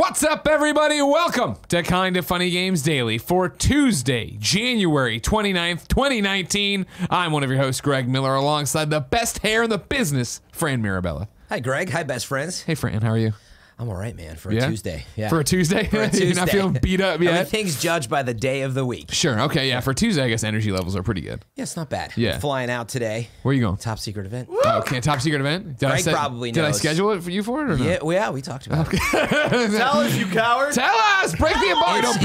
What's up, everybody? Welcome to Kinda Funny Games Daily for Tuesday, January 29th, 2019. I'm one of your hosts, Greg Miller, alongside the best hair in the business, Fran Mirabella. Hi, Greg. Hi, best friends. Hey, Fran. How are you? I'm all right, man, for a Tuesday. Yeah. For a Tuesday? For a Tuesday. You're not feeling beat up yet? Everything's judged by the day of the week. Sure. Okay, yeah. For Tuesday, I guess energy levels are pretty good. Yeah, it's not bad. Yeah. I'm flying out today. Where are you going? Top secret event. Okay, top secret event? Greg probably knows. Did I schedule it for you for it or not? Yeah, we talked about it. Tell us, you coward. Tell us! Break the embargo! Don't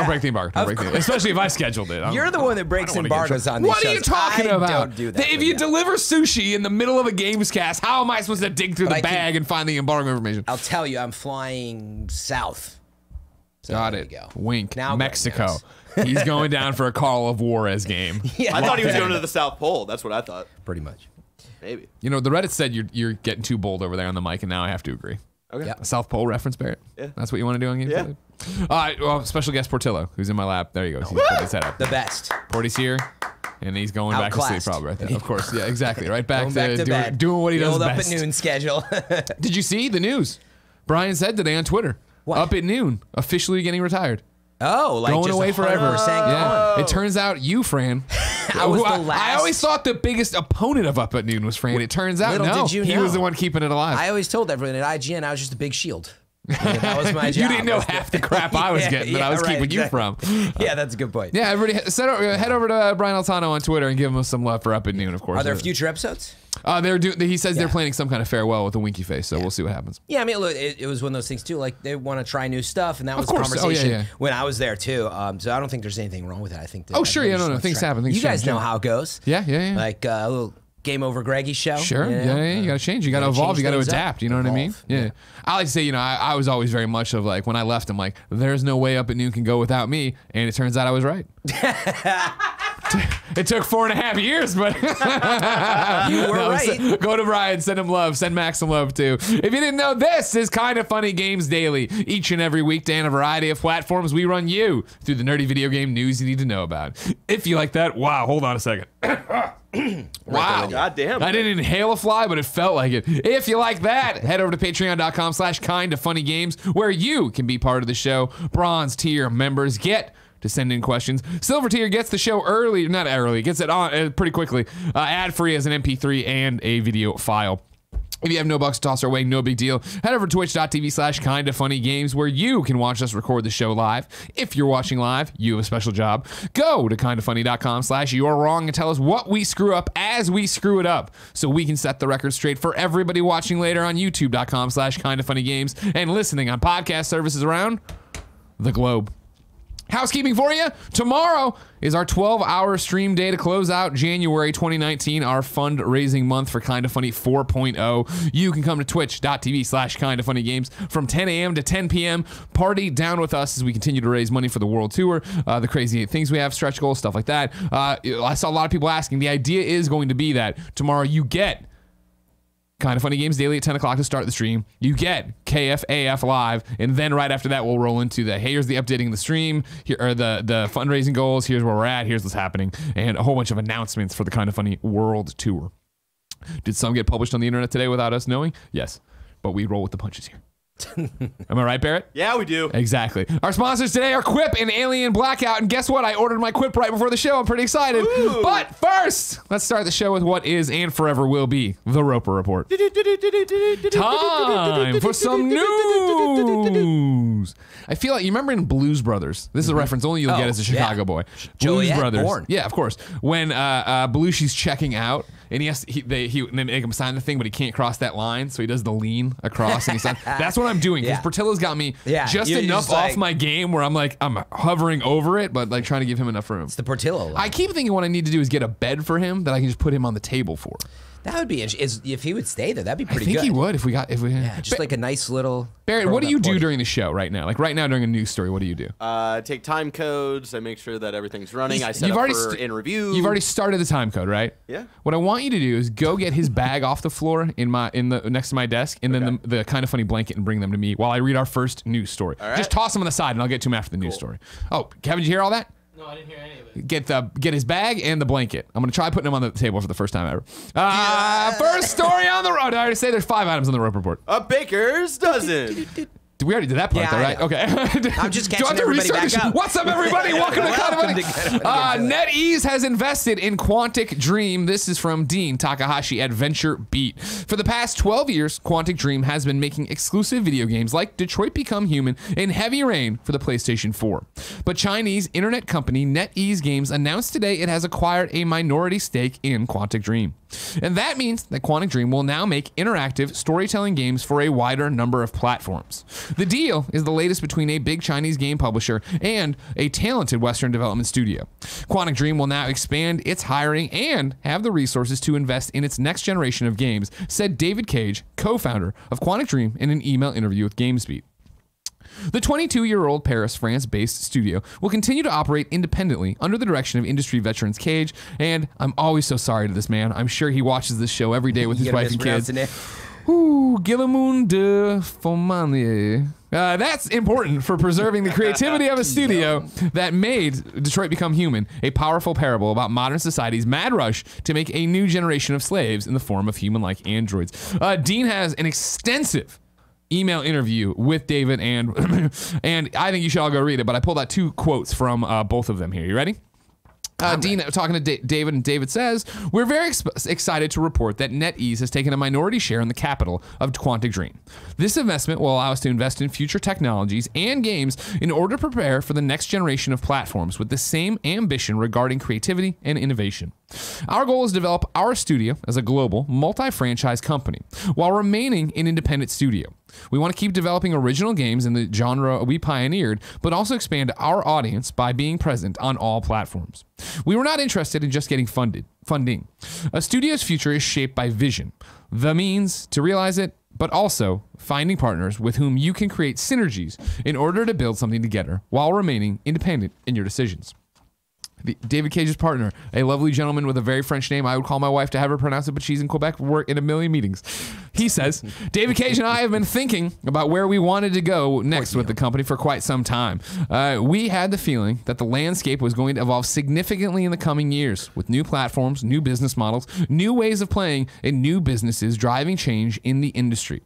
break the embargo. Of course. Especially if I scheduled it. You're the one that breaks embargoes on these shows. What are you talking about? I don't do that. If you deliver sushi in the middle of a games cast, how am I supposed to dig through the bag and find the embargo information? I'll tell you, I'm flying south. So Got there it. You go. Wink. Now Mexico. He's going down for a Call of Juarez game. Yeah. I thought he was going to the South Pole. That's what I thought. Pretty much. Maybe. You know, the Reddit said you're getting too bold over there on the mic, and now I have to agree. Okay. Yep. A South Pole reference, Barrett? Yeah. That's what you want to do on Games Yeah. Daily? Well, special guest Portillo, who's in my lap. There you go. He's put his head up. The best. Porty's here, and he's going back to sleep Outclassed. probably right there. Of course. Yeah, exactly. Right back Going back to bed. doing what he The does old best. up at noon schedule. Did you see the news? Brian said today on Twitter. What? Up at noon, officially getting retired. Oh, like Going just away forever. 100% Yeah. gone. It turns out you, Fran. I was who the last. I always thought the biggest opponent of Up at Noon was Fran. It turns out Little no, did you he know. was the one keeping it alive. I always told everyone at IGN I was just a big shield. That was my job. You didn't know half the crap I was getting that I was keeping you from. Yeah, that's a good point. Yeah, everybody head over to Brian Altano on Twitter and give him some love for Up at Noon, of course. Are there future episodes? He says they're planning some kind of farewell with a winky face, so we'll see what happens. Yeah, I mean, look, it was one of those things too. Like they want to try new stuff, and that was the course. conversation when I was there too. So I don't think there's anything wrong with that. I think. That Things happen. Things you guys change, know how it goes. Yeah. Like a little Game Over Greggy show. Sure. You know? You got to change. You got to evolve. You got to adapt. You know what I mean? Evolve. Yeah. I like to say, I was always very much of like, when I left, I'm like, there's no way Up at Noon can go without me. And it turns out I was right. It took 4.5 years, but You were right. Go to Brian, send him love, send Max some love too. If you didn't know, this is Kinda Funny Games Daily. Each and every weekday on a variety of platforms, we run you through the nerdy video game news you need to know about. If you like that, wow, hold on a second. Wow. God damn. I didn't inhale a fly, but it felt like it. If you like that, head over to patreon.com/kindafunnygames, where you can be part of the show. Bronze tier members get to send in questions. Silver tier gets the show early, not early, gets it on pretty quickly, ad-free as an MP3 and a video file. If you have no bucks to toss our way, no big deal. Head over to twitch.tv/kindafunnygames, where you can watch us record the show live. If you're watching live, you have a special job. Go to kindafunny.com/you're-wrong and tell us what we screw up as we screw it up, so we can set the record straight for everybody watching later on youtube.com/kindafunnygames and listening on podcast services around the globe. Housekeeping for you. Tomorrow is our 12-hour stream day to close out January 2019, our fundraising month for Kinda Funny 4.0. You can come to twitch.tv/kindafunnygames from 10 a.m. to 10 p.m. Party down with us as we continue to raise money for the world tour, the crazy things we have, stretch goals, stuff like that. I saw a lot of people asking. The idea is going to be that tomorrow you get Kinda Funny Games Daily at 10 o'clock to start the stream. You get KFAF Live, and then right after that, we'll roll into the, hey, here's the updating the stream, here are the fundraising goals, here's where we're at, here's what's happening, and a whole bunch of announcements for the Kinda Funny World Tour. Did some get published on the internet today without us knowing? Yes, but we roll with the punches here. Am I right, Barrett? Yeah, we do. Exactly. Our sponsors today are Quip and Alien Blackout. And guess what? I ordered my Quip right before the show. I'm pretty excited. Ooh. But first, let's start the show with what is and forever will be the Roper Report. Time for some news. I feel like, you remember in Blues Brothers? This is a reference only you'll get as a Chicago boy. Blues Juliet Brothers. Bourne. Yeah, of course. When Belushi's checking out, and they make him sign the thing, but he can't cross that line, so he does the lean across, and he signs. That's what I'm doing, because Portillo's got me just you're enough just off like, my game where I'm hovering over it, but like trying to give him enough room. It's the Portillo line. I keep thinking what I need to do is get a bed for him that I can just put him on the table for. That would be interesting. If he would stay there, that'd be pretty I think good. he would if we Just like a nice little. Barrett, what do you do during the show right now? Like right now during a news story, what do you do? Take time codes. I make sure that everything's running. I set up for in review. You've already started the time code, right? Yeah. What I want you to do is go get his bag off the floor next to my desk, and then the Kinda Funny blanket, and bring them to me while I read our first news story. All right. Just toss them on the side, and I'll get to him after the news story. Oh, Kevin, did you hear all that? No, I didn't hear any of it. Get his bag and the blanket. I'm gonna try putting them on the table for the first time ever. First story on the road. I already say there's 5 items on the rope report. A baker's dozen. We already did that part, Yeah, though, right? Okay. I'm just Do I catching have to everybody restart back the up. What's up, everybody? Welcome to Kind of Funny. Welcome to NetEase has invested in Quantic Dream. This is from Dean Takahashi at VentureBeat. For the past 12 years, Quantic Dream has been making exclusive video games like Detroit Become Human and Heavy Rain for the PlayStation 4. But Chinese internet company NetEase Games announced today it has acquired a minority stake in Quantic Dream. And that means that Quantic Dream will now make interactive storytelling games for a wider number of platforms. The deal is the latest between a big Chinese game publisher and a talented Western development studio. Quantic Dream will now expand its hiring and have the resources to invest in its next generation of games, said David Cage, co-founder of Quantic Dream, in an email interview with GameSpeed. The 22-year-old Paris, France-based studio will continue to operate independently under the direction of industry veterans Cage, and I'm always so sorry to this man. I'm sure he watches this show every day with his wife and kids. Ooh, Guillemot de Fomanier. That's important for preserving the creativity of a studio that made Detroit Become Human, a powerful parable about modern society's mad rush to make a new generation of slaves in the form of human-like androids. Dean has an extensive email interview with David, and I think you should all go read it, but I pulled out 2 quotes from both of them here. You ready? Dean talking to David, and David says, "We're very excited to report that NetEase has taken a minority share in the capital of Quantic Dream. This investment will allow us to invest in future technologies and games in order to prepare for the next generation of platforms with the same ambition regarding creativity and innovation. Our goal is to develop our studio as a global, multi-franchise company while remaining an independent studio. We want to keep developing original games in the genre we pioneered, but also expand our audience by being present on all platforms. We were not interested in just getting funding. A studio's future is shaped by vision, the means to realize it, but also finding partners with whom you can create synergies in order to build something together while remaining independent in your decisions." David Cage's partner, a lovely gentleman with a very French name. I would call my wife to have her pronounce it, but she's in Quebec, work in a million meetings. He says, "David Cage and I have been thinking about where we wanted to go next with the company for quite some time. We had the feeling that the landscape was going to evolve significantly in the coming years, with new platforms, new business models, new ways of playing, and new businesses driving change in the industry.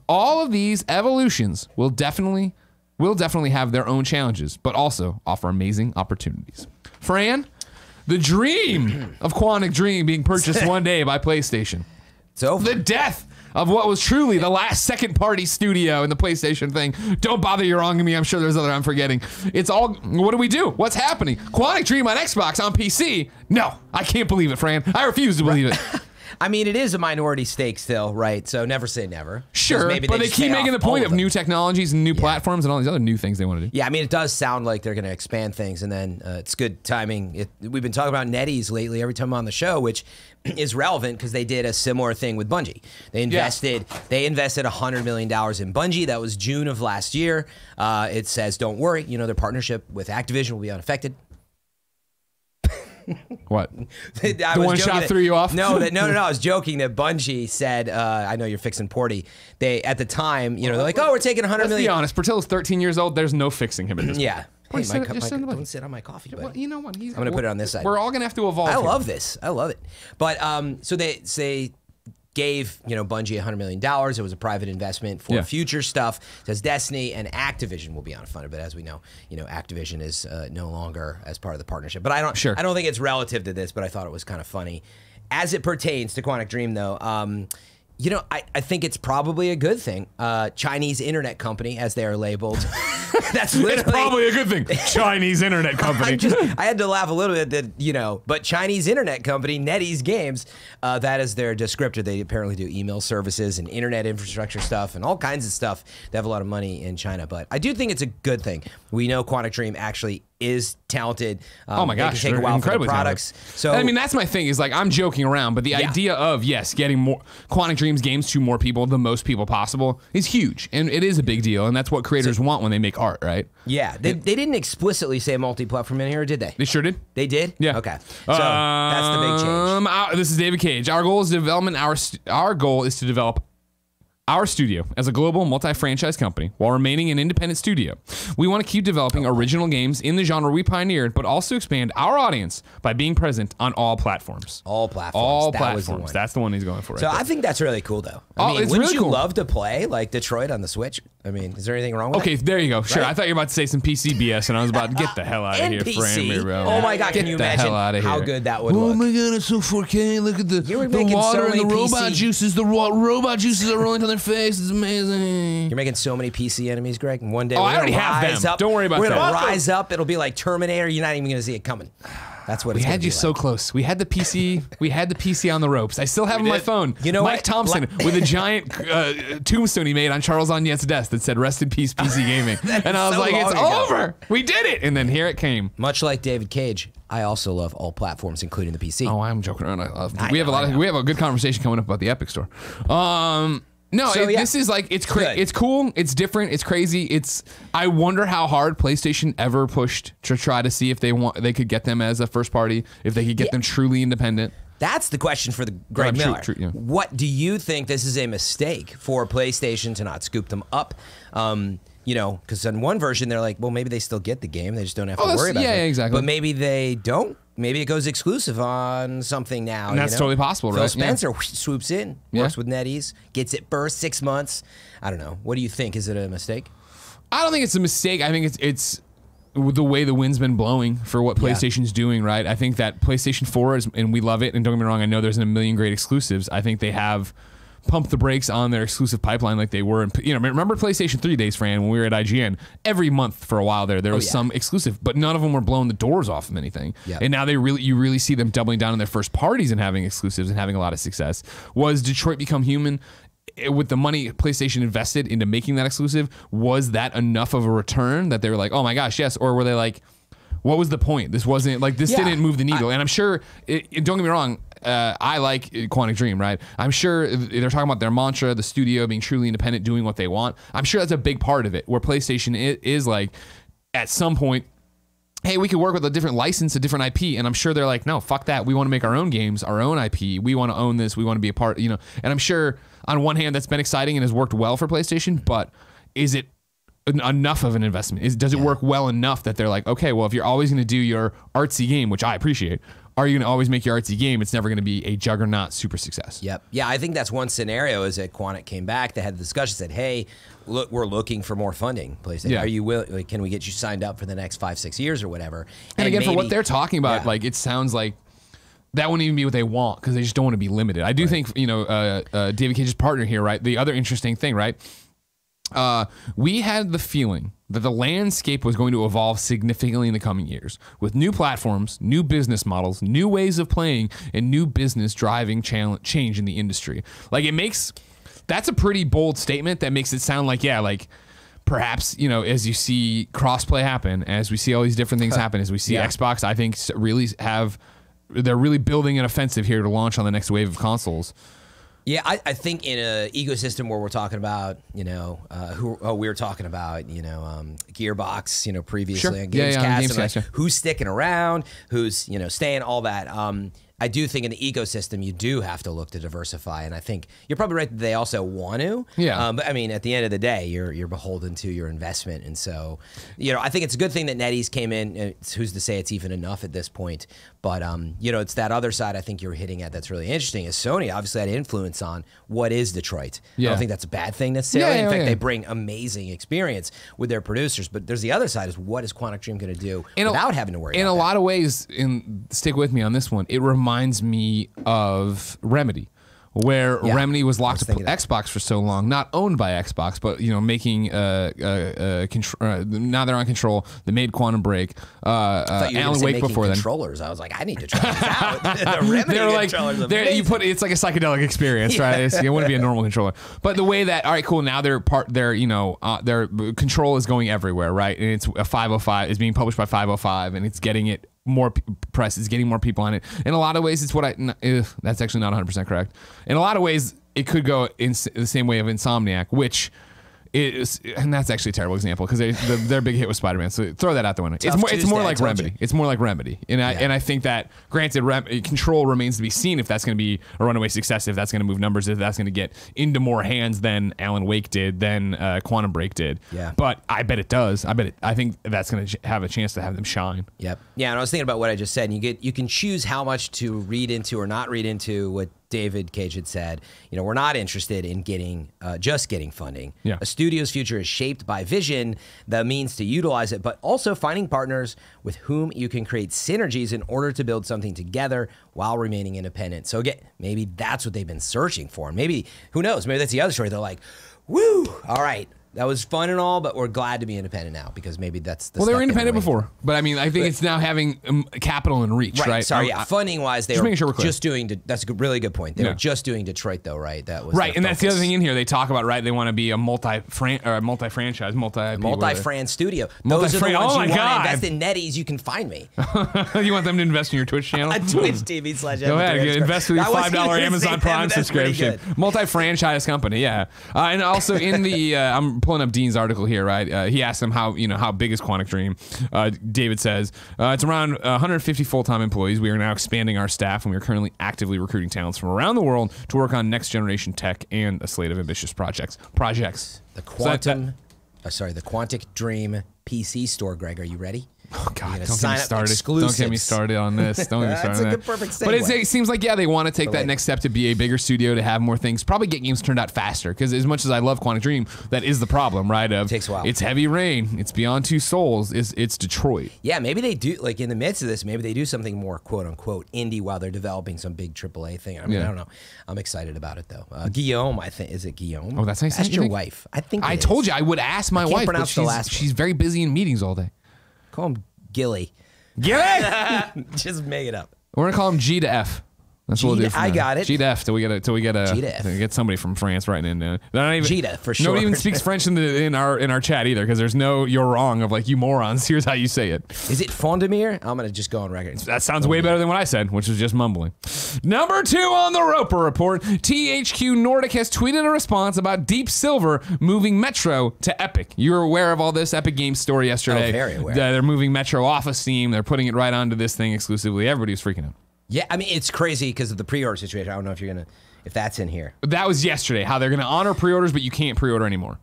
All of these evolutions will definitely have their own challenges, but also offer amazing opportunities." Fran, the dream of Quantic Dream being purchased one day by PlayStation. It's over. The death of what was truly the last second-party studio in the PlayStation thing. Don't bother you're wrong to me. I'm sure there's other I'm forgetting. It's all, what do we do? What's happening? Quantic Dream on Xbox, on PC? No, I can't believe it, Fran. I refuse to believe it. I mean, it is a minority stake still, right? So never say never. Sure, but they keep making the point of new technologies and new platforms and all these other new things they want to do. Yeah, I mean, it does sound like they're going to expand things, and then it's good timing. We've been talking about NetEase lately every time I'm on the show, which is relevant because they did a similar thing with Bungie. They invested $100 million in Bungie. That was June of last year. It says, don't worry, their partnership with Activision will be unaffected. What? The one shot threw you off? No, I was joking that Bungie said, I know you're fixing Porty. They, at the time, they're like, oh, we're taking $100 million. Let's be honest, Portillo's 13 years old. There's no fixing him in this. Yeah. Hey, don't sit on my coffee, buddy. Well, you know what? I'm going to put it on this side. We're all going to have to evolve. I love this. I love it. But so they say, gave Bungie $100 million. It was a private investment for future stuff. It says Destiny and Activision will be unfunded, but as we know, Activision is no longer as part of the partnership. But I don't think it's relative to this, but I thought it was kind of funny. As it pertains to Quantic Dream, though, I think it's probably a good thing. Chinese internet company, as they are labeled. That's literally it's probably a good thing. Chinese internet company. I had to laugh a little bit that, but Chinese internet company, NetEase Games, that is their descriptor. They apparently do email services and internet infrastructure stuff and all kinds of stuff. They have a lot of money in China, but I do think it's a good thing. We know Quantic Dream actually is talented. Oh my gosh, they can take a while for the products. So I mean, that's my thing. Is like I'm joking around, but the idea of getting more Quantic Dream's games to more people, the most people possible, is huge, and it is a big deal, and that's what creators want when they make art, right? Yeah, they didn't explicitly say multi-platform in here, did they? They sure did. They did. Yeah. Okay. So that's the big change. This is David Cage. Our goal is to develop our studio as a global multi-franchise company while remaining an independent studio. We want to keep developing original games in the genre we pioneered, but also expand our audience by being present on all platforms. All platforms. All platforms. That's the one he's going for. So I think that's really cool, though. I mean, it's wouldn't really you cool. love to play like Detroit on the Switch? I mean, is there anything wrong with it? Okay, there you go. Sure, Right? I thought you were about to say some PC BS, and I was about to get the hell out of here, NPC? bro. Oh my God, can you the imagine hell out of how here. good that would Oh look? my God, it's so 4K. Look at the water and the robot juices. The robot juices are rolling down their face. It's amazing. You're making so many PC enemies, Greg. And one day Oh, we're I already gonna have rise them. up. Don't worry about We're that. gonna rise up. It'll be like Terminator. You're not even gonna see it coming. That's what We it's had you be so like. close. We had the PC. We had the PC on the ropes. I still have it on my phone. You know Mike what? Thompson with a giant tombstone he made on Charles Agnett's desk that said "Rest in peace, PC gaming." And I was so like, "It's long ago. over. We did it." And then here it came. Much like David Cage, I also love all platforms, including the PC. Oh, I'm joking around. We have a good conversation coming up about the Epic Store. No, So, this is like it's Good. it's cool, it's different, it's crazy. I wonder how hard PlayStation ever pushed to try to see if they could get them as a first party, if they could get them truly independent. That's the question for the Greg Miller. Yeah. What do you think this is a mistake for PlayStation to not scoop them up? You know, because in one version they're like, well, maybe they still get the game, they just don't have to worry about it. Yeah, exactly. But maybe they don't. Maybe it goes exclusive on something now. And that's totally possible, Phil right? Spencer swoops in, Yeah. works with NetEase, gets it first 6 months. I don't know. What do you think? Is it a mistake? I don't think it's a mistake. I think it's the way the wind's been blowing for what PlayStation's doing, right? I think that PlayStation 4 is, and we love it, and don't get me wrong, I know there's a million great exclusives. I think they have pumped the brakes on their exclusive pipeline like they were. Remember PlayStation 3 days, Fran, when we were at IGN? Every month for a while there was some exclusive, but none of them were blowing the doors off of anything. Yeah. And now you really see them doubling down on their first parties and having exclusives and having a lot of success. Was Detroit Become Human, with the money PlayStation invested into making that exclusive, was that enough of a return that they were like, oh my gosh, yes? Or were they like, what was the point? This wasn't like, this didn't move the needle. And I'm sure, don't get me wrong, I like Quantic Dream, right? I'm sure they're talking about their mantra, the studio being truly independent, doing what they want. I'm sure that's a big part of it, where PlayStation is like, at some point, hey, we could work with a different license, a different IP. And I'm sure they're like, no, fuck that. We want to make our own games, our own IP. We want to own this. We want to be a part, And I'm sure on one hand that's been exciting and has worked well for PlayStation, but is it enough of an investment? Does it work well enough that they're like, okay, well, if you're always going to do your artsy game, which I appreciate, are you going to always make your artsy game? It's never going to be a juggernaut super success. Yep. Yeah, I think that's one scenario is that Quantic came back, they had the discussion, said, hey, look, we're looking for more funding. PlayStation, Yeah. are you willing? Like, can we get you signed up for the next 5-6 years or whatever? And again, maybe, for what they're talking about, Yeah. like it sounds like that wouldn't even be what they want because they just don't want to be limited. I do think, David Cage's partner here, right? The other interesting thing, right? We had the feeling that the landscape was going to evolve significantly in the coming years with new platforms, new business models, new ways of playing, and new business driving change in the industry. Like that's a pretty bold statement that makes it sound like, perhaps, as you see crossplay happen, as we see all these different things happen, as we see Xbox, I think they're really building an offensive here to launch on the next wave of consoles. Yeah, I think in an ecosystem where we're talking about, we were talking about, Gearbox, previously on Gamescast, on and Gamescast, who's sticking around, who's, staying, all that. I do think in the ecosystem you do have to look to diversify, and I think you're probably right that they also want to. Yeah. But I mean, at the end of the day, you're beholden to your investment, and so I think it's a good thing that NetEase came in. Who's to say it's even enough at this point? But it's that other side I think you're hitting at that's really interesting. Is Sony obviously had influence on what is Detroit. Yeah. I don't think that's a bad thing necessarily. In fact, yeah. they bring amazing experience with their producers. But there's the other side: is what is Quantic Dream going to do without having to worry? In about a that? lot of ways, stick with me on this one. It reminds me of Remedy, where Remedy was locked to Xbox for so long, not owned by Xbox, but making now they're on Control. They made Quantum Break. Alan Wake before then. Controllers. I was like, I need to try this out. The Remedy They're like, controllers. it's like a psychedelic experience, right? It wouldn't be a normal controller. But the way that, all right, cool. Now their Control is going everywhere, right? And it's a 505. It's being published by 505, and it's getting it more press, it's getting more people on it. In a lot of ways, it's that's actually not 100% correct. In a lot of ways, it could go in the same way of Insomniac, which is, and that's actually a terrible example because their big hit was Spider-Man. So throw that out the window. It's more like Remedy. It's more like Remedy, and I think that granted, Control remains to be seen if that's going to be a runaway success, if that's going to move numbers, if that's going to get into more hands than Alan Wake did, than Quantum Break did. Yeah. But I bet it does. I think that's going to have a chance to have them shine. Yep. Yeah, and I was thinking about what I just said. And you can choose how much to read into or not read into what David Cage had said, we're not interested in getting just getting funding. Yeah. A studio's future is shaped by vision, the means to utilize it, but also finding partners with whom you can create synergies in order to build something together while remaining independent. So again, maybe that's what they've been searching for. Maybe, who knows, maybe that's the other story. They're like, woo, all right. That was fun and all, but we're glad to be independent now because maybe that's the Well, they were independent before, but I mean, I think it's now having capital and reach, right? Sorry, funding wise, they were sure just doing. That's a really good point. They were just doing Detroit, though, right? That was right, and that's the other thing in here. They talk about they want to be a multi-franchise, multi-fran studio. Those are the ones you want to invest in NetEase. You can find me. You want them to invest in your Twitch channel? Twitch TV/. Go ahead, invest with your $5 Amazon Prime subscription. Multi-franchise company, yeah. And also in the, I'm pulling up Dean's article here, right? He asked him how big is Quantic Dream. David says it's around 150 full-time employees. We are now expanding our staff, and we are currently actively recruiting talents from around the world to work on next-generation tech and a slate of ambitious projects. The the Quantic Dream PC store. Greg, are you ready? Oh God! Don't get me started. Don't get me started on this. Don't get me started. That's a good perfect segue. But it seems like they want to take that next step to be a bigger studio, to have more things, probably get games turned out faster. Because as much as I love Quantic Dream, that is the problem, right? It takes a while. It's Heavy Rain. It's Beyond Two Souls. It's Detroit. Yeah, maybe they do, like in the midst of this, maybe they do something more quote unquote indie while they're developing some big AAA thing. I mean, I don't know. I'm excited about it though. Guillaume, I think, is it Guillaume? Oh, that's nice. That's your wife. I think. I told you I would ask my wife, but she's very busy in meetings all day. Call him Gilly. Gilly? Just make it up. We're gonna call him G to F. That's what we'll do. I got it. G to F till we get somebody from France writing in. Gita for sure. Nobody even speaks French in our chat either, because there's no "you're wrong" of like, you morons. Here's how you say it. Is it Fondemir? I'm gonna just go on record. That sounds way better than what I said, which was just mumbling. Number 2 on the Roper Report: THQ Nordic has tweeted a response about Deep Silver moving Metro to Epic. You were aware of all this Epic Games story yesterday. Oh, very aware. They're moving Metro off of Steam. They're putting it right onto this thing exclusively. Everybody was freaking out. Yeah, I mean, it's crazy because of the pre-order situation. I don't know if that's in here. That was yesterday, how they're gonna honor pre-orders, but you can't pre-order anymore.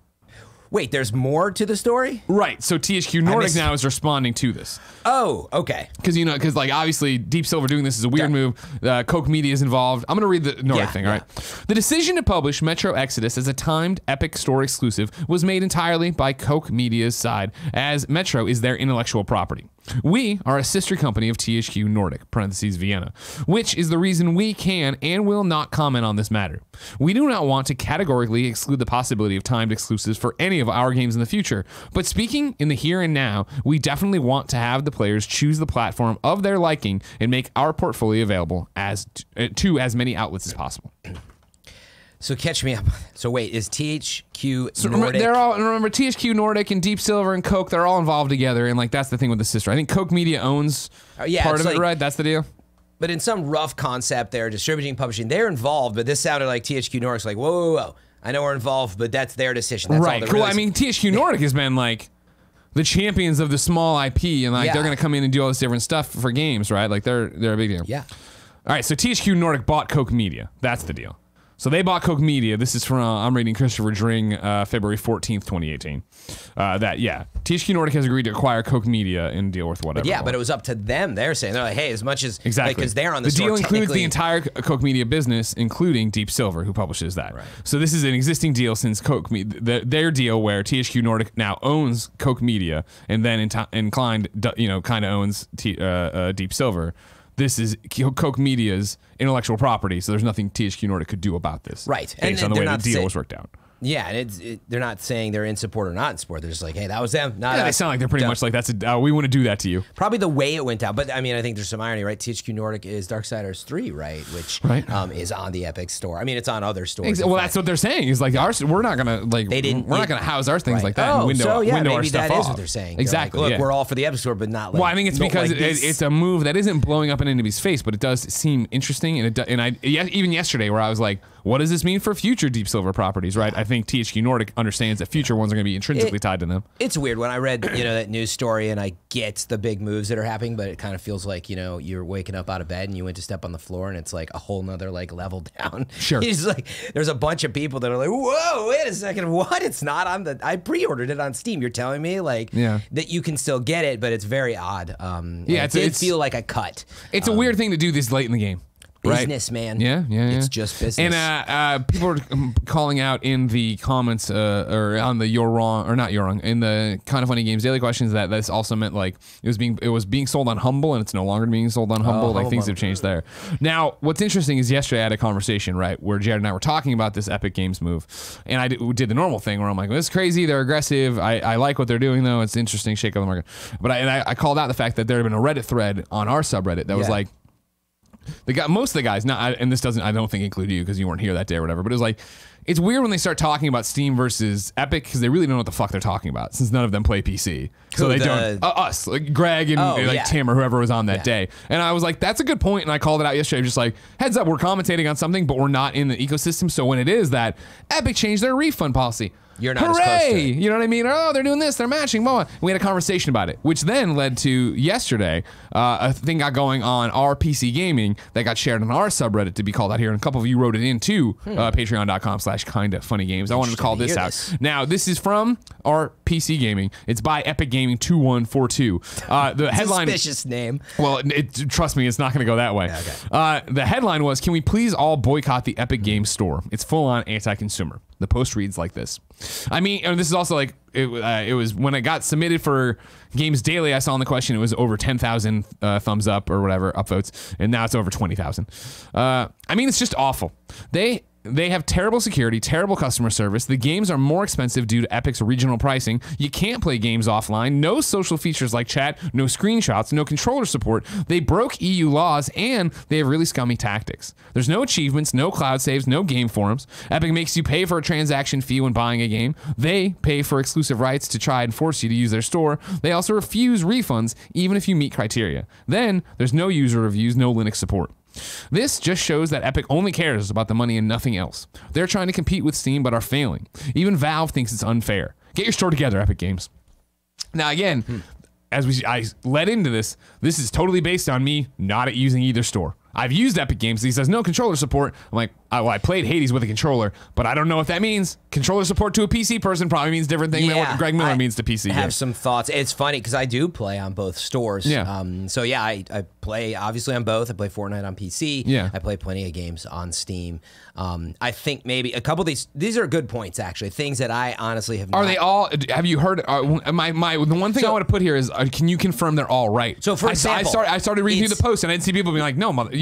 Wait, there's more to the story? Right. So THQ Nordic now is responding to this. Oh, okay. Because like obviously Deep Silver doing this is a weird move. Koch Media is involved. I'm gonna read the Nordic thing. All right. The decision to publish Metro Exodus as a timed Epic Store exclusive was made entirely by Koch Media's side, as Metro is their intellectual property. We are a sister company of THQ Nordic (parentheses Vienna), which is the reason we can and will not comment on this matter. We do not want to categorically exclude the possibility of timed exclusives for any of our games in the future, but speaking in the here and now, we definitely want to have the players choose the platform of their liking and make our portfolio available to as many outlets as possible. So catch me up. So wait, is THQ Nordic? Remember THQ Nordic and Deep Silver and Koch, they're all involved together, and like that's the thing with the sister. I think Koch Media owns part of it, right? That's the deal. But in some rough concept, they're distributing, publishing, they're involved, but this sounded like THQ Nordic's like, whoa. I know we're involved, but that's their decision. That's right, cool. I mean, THQ Nordic has been like the champions of the small IP, and like they're gonna come in and do all this different stuff for games, right? Like they're a big deal. Yeah. All right, so THQ Nordic bought Koch Media. That's the deal. So they bought Koch Media. This is from, I'm reading Christopher Dring, February 14th, 2018. THQ Nordic has agreed to acquire Koch Media and deal with whatever. But but it was up to them. They're saying, they're like, hey, as much as, exactly, because they're on the deal includes the entire Koch Media business, including Deep Silver, who publishes that. Right. So this is an existing deal since Koch their deal where THQ Nordic now owns Koch Media, and then Inclined, kind of owns Deep Silver. This is Koch Media's intellectual property, so there's nothing THQ Nordic could do about this. Right. Based on the way the deal was worked out. Yeah, and they're not saying they're in support or not in support. They're just like, hey, that was them. Not us. They sound like they're pretty much like, we want to do that to you. Probably the way it went down. But I mean, I think there's some irony, right? THQ Nordic is Darksiders 3, right? Which is on the Epic Store. I mean, it's on other stores. Well, that's what they're saying. Is like, we're not gonna we're not gonna house our things like that. Oh, and window our stuff that off. Is what they're saying. Exactly. Like, look, we're all for the Epic Store, but not like. Well, I think it's because it's a move that isn't blowing up in anybody's face, but it does seem interesting. And even yesterday, where I was like, what does this mean for future Deep Silver properties? Right? I think THQ Nordic understands that future ones are going to be intrinsically tied to them. It's weird when I read that news story, and I get the big moves that are happening, but it kind of feels like you're waking up out of bed and you went to step on the floor, and it's like a whole nother like level down. Sure. It's like there's a bunch of people that are like, whoa, wait a second, what? It's not on the. I pre-ordered it on Steam. You're telling me that you can still get it, but it's very odd. It did feel like a cut. It's a weird thing to do this late in the game. Business, man. Yeah. It's just business. And people are calling out in the comments or on the You're Wrong, or not You're Wrong, in the Kind of Funny Games daily questions that this also meant like it was being sold on Humble and it's no longer being sold on Humble. Like things have changed there. Now, what's interesting is yesterday I had a conversation, right, where Jared and I were talking about this Epic Games move. And I did the normal thing where I'm like, well, this is crazy. They're aggressive. I like what they're doing, though. It's interesting, shake up the market. But I called out the fact that there had been a Reddit thread on our subreddit that was like, most of the guys, and this doesn't, I don't think include you because you weren't here that day or whatever, but it was like, it's weird when they start talking about Steam versus Epic because they really don't know what the fuck they're talking about since none of them play PC. So they don't. Us, like Greg and Tim or whoever was on that day. And I was like, that's a good point. And I called it out yesterday. Just like, heads up, we're commentating on something, but we're not in the ecosystem. So when it is that, Epic changed their refund policy. You're not Hooray! as close to it. You know what I mean? Oh, they're doing this. They're matching. Blah, blah. We had a conversation about it, which then led to yesterday. A thing got going on our PC gaming that got shared on our subreddit to be called out here. And a couple of you wrote it into patreon.com/kindafunnygames. I wanted to call this out. Now, this is from our PC gaming. It's by Epic Gaming 2142. The headline. Suspicious name. Well, trust me, it's not going to go that way. Okay. The headline was, "Can we please all boycott the Epic Games Store? It's full on anti-consumer." The post reads like this. I mean, and this is also like, it was when it got submitted for Games Daily, I saw in the question, it was over 10,000 thumbs up or whatever, upvotes, and now it's over 20,000. I mean, it's just awful. They have terrible security, terrible customer service. The games are more expensive due to Epic's regional pricing. You can't play games offline. No social features like chat, no screenshots, no controller support. They broke EU laws, and they have really scummy tactics. There's no achievements, no cloud saves, no game forums. Epic makes you pay for a transaction fee when buying a game. They pay for exclusive rights to try and force you to use their store. They also refuse refunds, even if you meet criteria. Then there's no user reviews, no Linux support. This just shows that Epic only cares about the money and nothing else. They're trying to compete with Steam but are failing. Even Valve thinks it's unfair. Get your store together, Epic Games. Now again, as I led into this is totally based on me not using either store. I've used Epic Games. He says no controller support. I'm like, I played Hades with a controller, but I don't know what that means. Controller support to a PC person probably means different thing than what Greg Miller means to PC. I have some thoughts. It's funny because I do play on both stores. Yeah. I play obviously on both. I play Fortnite on PC. Yeah. I play plenty of games on Steam. I think maybe a couple of these are good points actually. Things that I honestly have. Are they all? Have you heard? The one thing I want to put here is, can you confirm they're all right? So for example, I started reading through the post and I didn't see people being like, no, mother.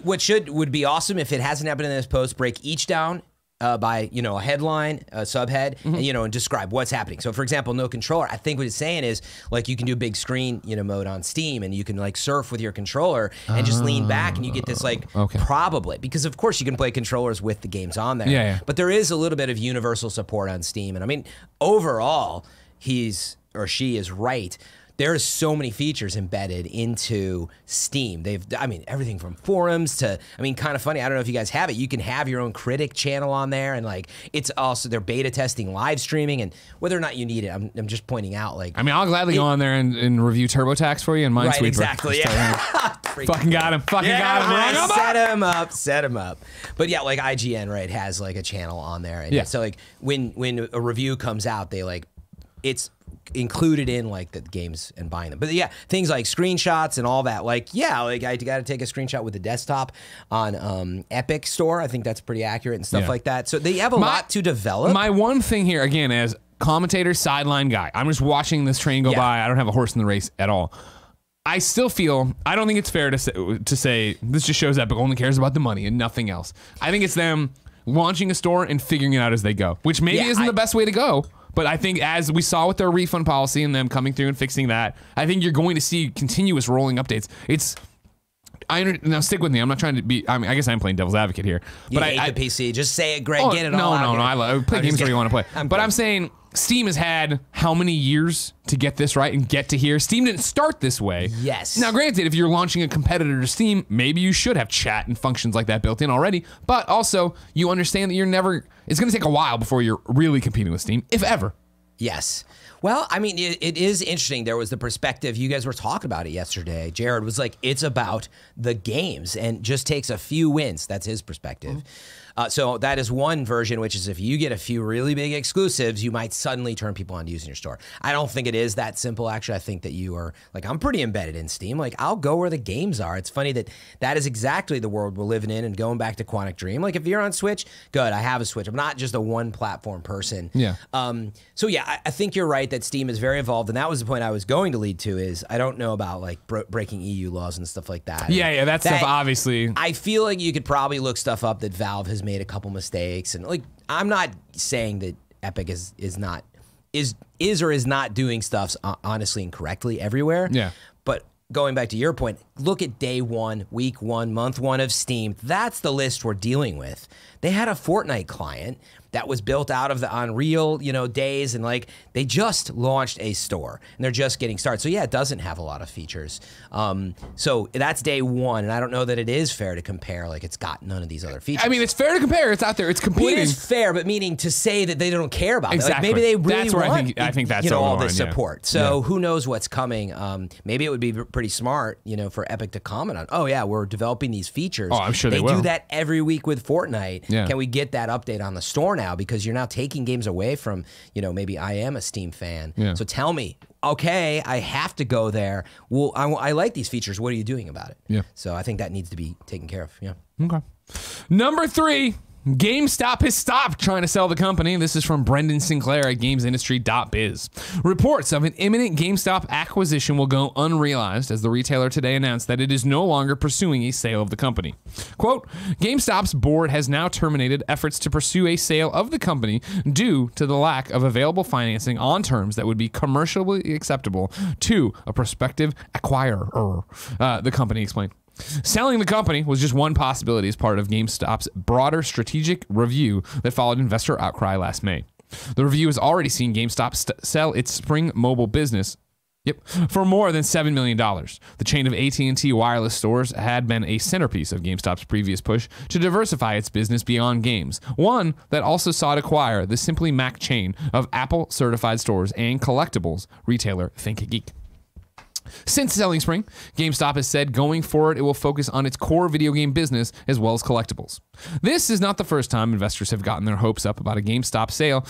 What would be awesome if it hasn't happened in this post, break each down by a headline, a subhead, and describe what's happening. So for example, no controller. I think what it's saying is like you can do big screen mode on Steam, and you can like surf with your controller and just lean back, and you get this like probably, because of course you can play controllers with the games on there. Yeah. But there is a little bit of universal support on Steam, and I mean overall, he's or she is right. There's so many features embedded into Steam. Everything from forums to, Kind of Funny. I don't know if you guys have it. You can have your own critic channel on there, and like it's also they're beta testing live streaming, and whether or not you need it, I'm just pointing out. Like, I'll gladly go on there and review TurboTax for you and Minesweeper. Right, exactly. Yeah. Fucking got him. Set him up. But yeah, like IGN, right, has like a channel on there, and so like when a review comes out, they like it's included in like the games and buying them. But yeah, things like screenshots and all that. Like, I got to take a screenshot with the desktop on Epic Store. I think that's pretty accurate and stuff like that. So they have a lot to develop. My one thing here, again, as commentator, sideline guy, I'm just watching this train go by. I don't have a horse in the race at all. I still feel, I don't think it's fair to say this just shows Epic only cares about the money and nothing else. I think it's them launching a store and figuring it out as they go, which maybe isn't the best way to go. But I think as we saw with their refund policy and them coming through and fixing that, I think you're going to see continuous rolling updates. Now stick with me. I'm not trying to be. I guess I'm playing devil's advocate here. But I hate the PC. Just say it, Greg. Get it all out. I play games where you want to play. I'm saying Steam has had how many years to get this right and get to here? Steam didn't start this way. Yes. Now, granted, if you're launching a competitor to Steam, maybe you should have chat and functions like that built in already. But also, you understand that it's going to take a while before you're really competing with Steam, if ever. Yes. Well, I mean, it is interesting. There was the perspective, you guys were talking about it yesterday. Jared was like, it's about the games and just takes a few wins. That's his perspective. So that is one version, which is if you get a few really big exclusives, you might suddenly turn people on to using your store. I don't think it is that simple, actually. I think that you are, like, I'm pretty embedded in Steam. Like, I'll go where the games are. It's funny that that is exactly the world we're living in, and going back to Quantic Dream. Like, if you're on Switch, good, I have a Switch. I'm not just a one-platform person. Yeah. So, yeah, I think you're right that Steam is very involved, and that was the point I was going to lead to is I don't know about, like, breaking EU laws and stuff like that. Yeah, that stuff, obviously. I feel like you could probably look stuff up that Valve has made a couple mistakes, and like I'm not saying that Epic is or is not doing stuff honestly incorrectly everywhere. Yeah. But going back to your point, look at day one, week one, month one of Steam. That's the list we're dealing with. They had a Fortnite client that was built out of the Unreal, days, and like they just launched a store and they're just getting started. So yeah, it doesn't have a lot of features. So that's day one, and I don't know that it is fair to compare. Like it's got none of these other features. I mean, it's fair to compare. It's out there. It's competing. Well, it is fair, but meaning to say that they don't care about exactly. it. Like maybe they really that's where want. I think that's all this support. Yeah. So who knows what's coming? Maybe it would be pretty smart, for Epic to comment on. Oh yeah, we're developing these features. Oh, I'm sure they will. They do that every week with Fortnite. Yeah. Can we get that update on the store now? Because you're now taking games away from, maybe I am a Steam fan. Yeah. So tell me, okay, I have to go there. Well, I like these features. What are you doing about it? Yeah. So I think that needs to be taken care of. Yeah. Okay. Number 3. GameStop has stopped trying to sell the company. This is from Brendan Sinclair at GamesIndustry.biz. Reports of an imminent GameStop acquisition will go unrealized as the retailer today announced that it is no longer pursuing a sale of the company. Quote, GameStop's board has now terminated efforts to pursue a sale of the company due to the lack of available financing on terms that would be commercially acceptable to a prospective acquirer, the company explained. Selling the company was just one possibility as part of GameStop's broader strategic review that followed investor outcry last May. The review has already seen GameStop sell its Spring mobile business for more than $7 million. The chain of AT&T wireless stores had been a centerpiece of GameStop's previous push to diversify its business beyond games, one that also sought to acquire the Simply Mac chain of Apple-certified stores and collectibles retailer ThinkGeek. Since selling Spring, GameStop has said going forward it will focus on its core video game business as well as collectibles. This is not the first time investors have gotten their hopes up about a GameStop sale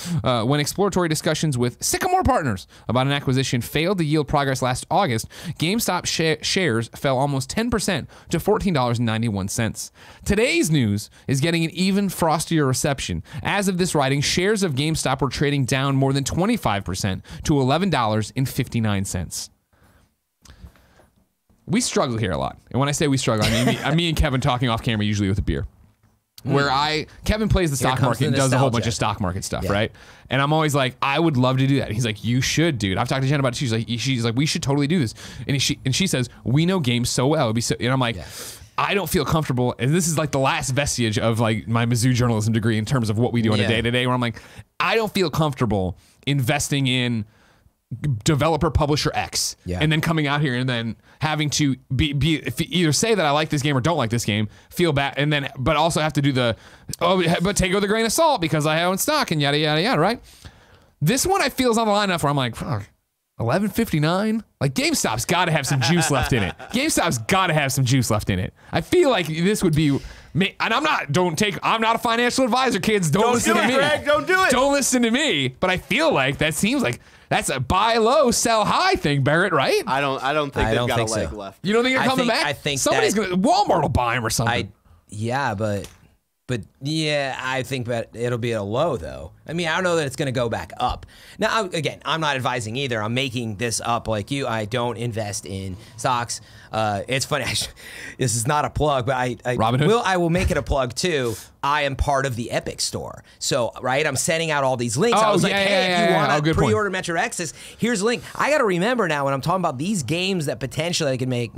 when exploratory discussions with Sycamore Partners about an acquisition failed to yield progress last August. GameStop shares fell almost 10% to $14.91. Today's news is getting an even frostier reception. As of this writing, shares of GameStop were trading down more than 25% to $11.59. We struggle here a lot. And when I say we struggle, I mean me and Kevin talking off camera, usually with a beer. Where Kevin plays the stock market and does a whole bunch of stock market stuff, right? And I'm always like, I would love to do that. He's like, you should, dude. I've talked to Jen about it. She's like, we should totally do this. And she says, we know games so well. It'd be so, and I'm like, I don't feel comfortable. And this is like the last vestige of like my Mizzou journalism degree in terms of what we do on a day-to-day, where I'm like, I don't feel comfortable investing in developer publisher X and then coming out here and then having to be either say that I like this game or don't like this game, feel bad, and then but also have to do but take it with a grain of salt because I own stock and yada yada yada, right? This one I feel is on the line enough where I'm like, fuck, $11.59? Like GameStop's got to have some juice left in it. GameStop's got to have some juice left in it. I feel like this would be me, and I'm not a financial advisor, kids. Don't listen to me. Greg, don't do it. Don't listen to me. But I feel like that seems like that's a buy low, sell high thing, Barrett, right? I don't think they've got a leg left. You don't think they're coming back? I think somebody's gonna Walmart will buy them or something. But yeah, I think that it'll be a low though. I mean, I don't know that it's going to go back up. Now, again, I'm not advising either. I'm making this up like you. I don't invest in stocks. It's funny. This is not a plug, but I will make it a plug too. I am part of the Epic store. So, right, I'm sending out all these links. I was like, hey, if you want to pre-order Metro Exodus, here's a link. I got to remember now when I'm talking about these games that potentially I can make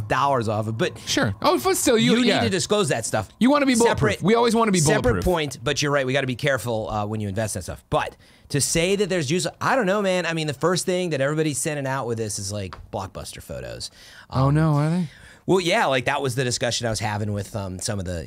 dollars off of. But sure. Oh, but still, you need to disclose that stuff. You want to be bulletproof. We always want to be bulletproof. Separate point, but you're right. We got to be careful when you invest in that stuff. But to say that there's juice, I don't know, man. I mean, the first thing that everybody's sending out with this is like Blockbuster photos. Oh no, are they? Well, yeah, like that was the discussion I was having with some of the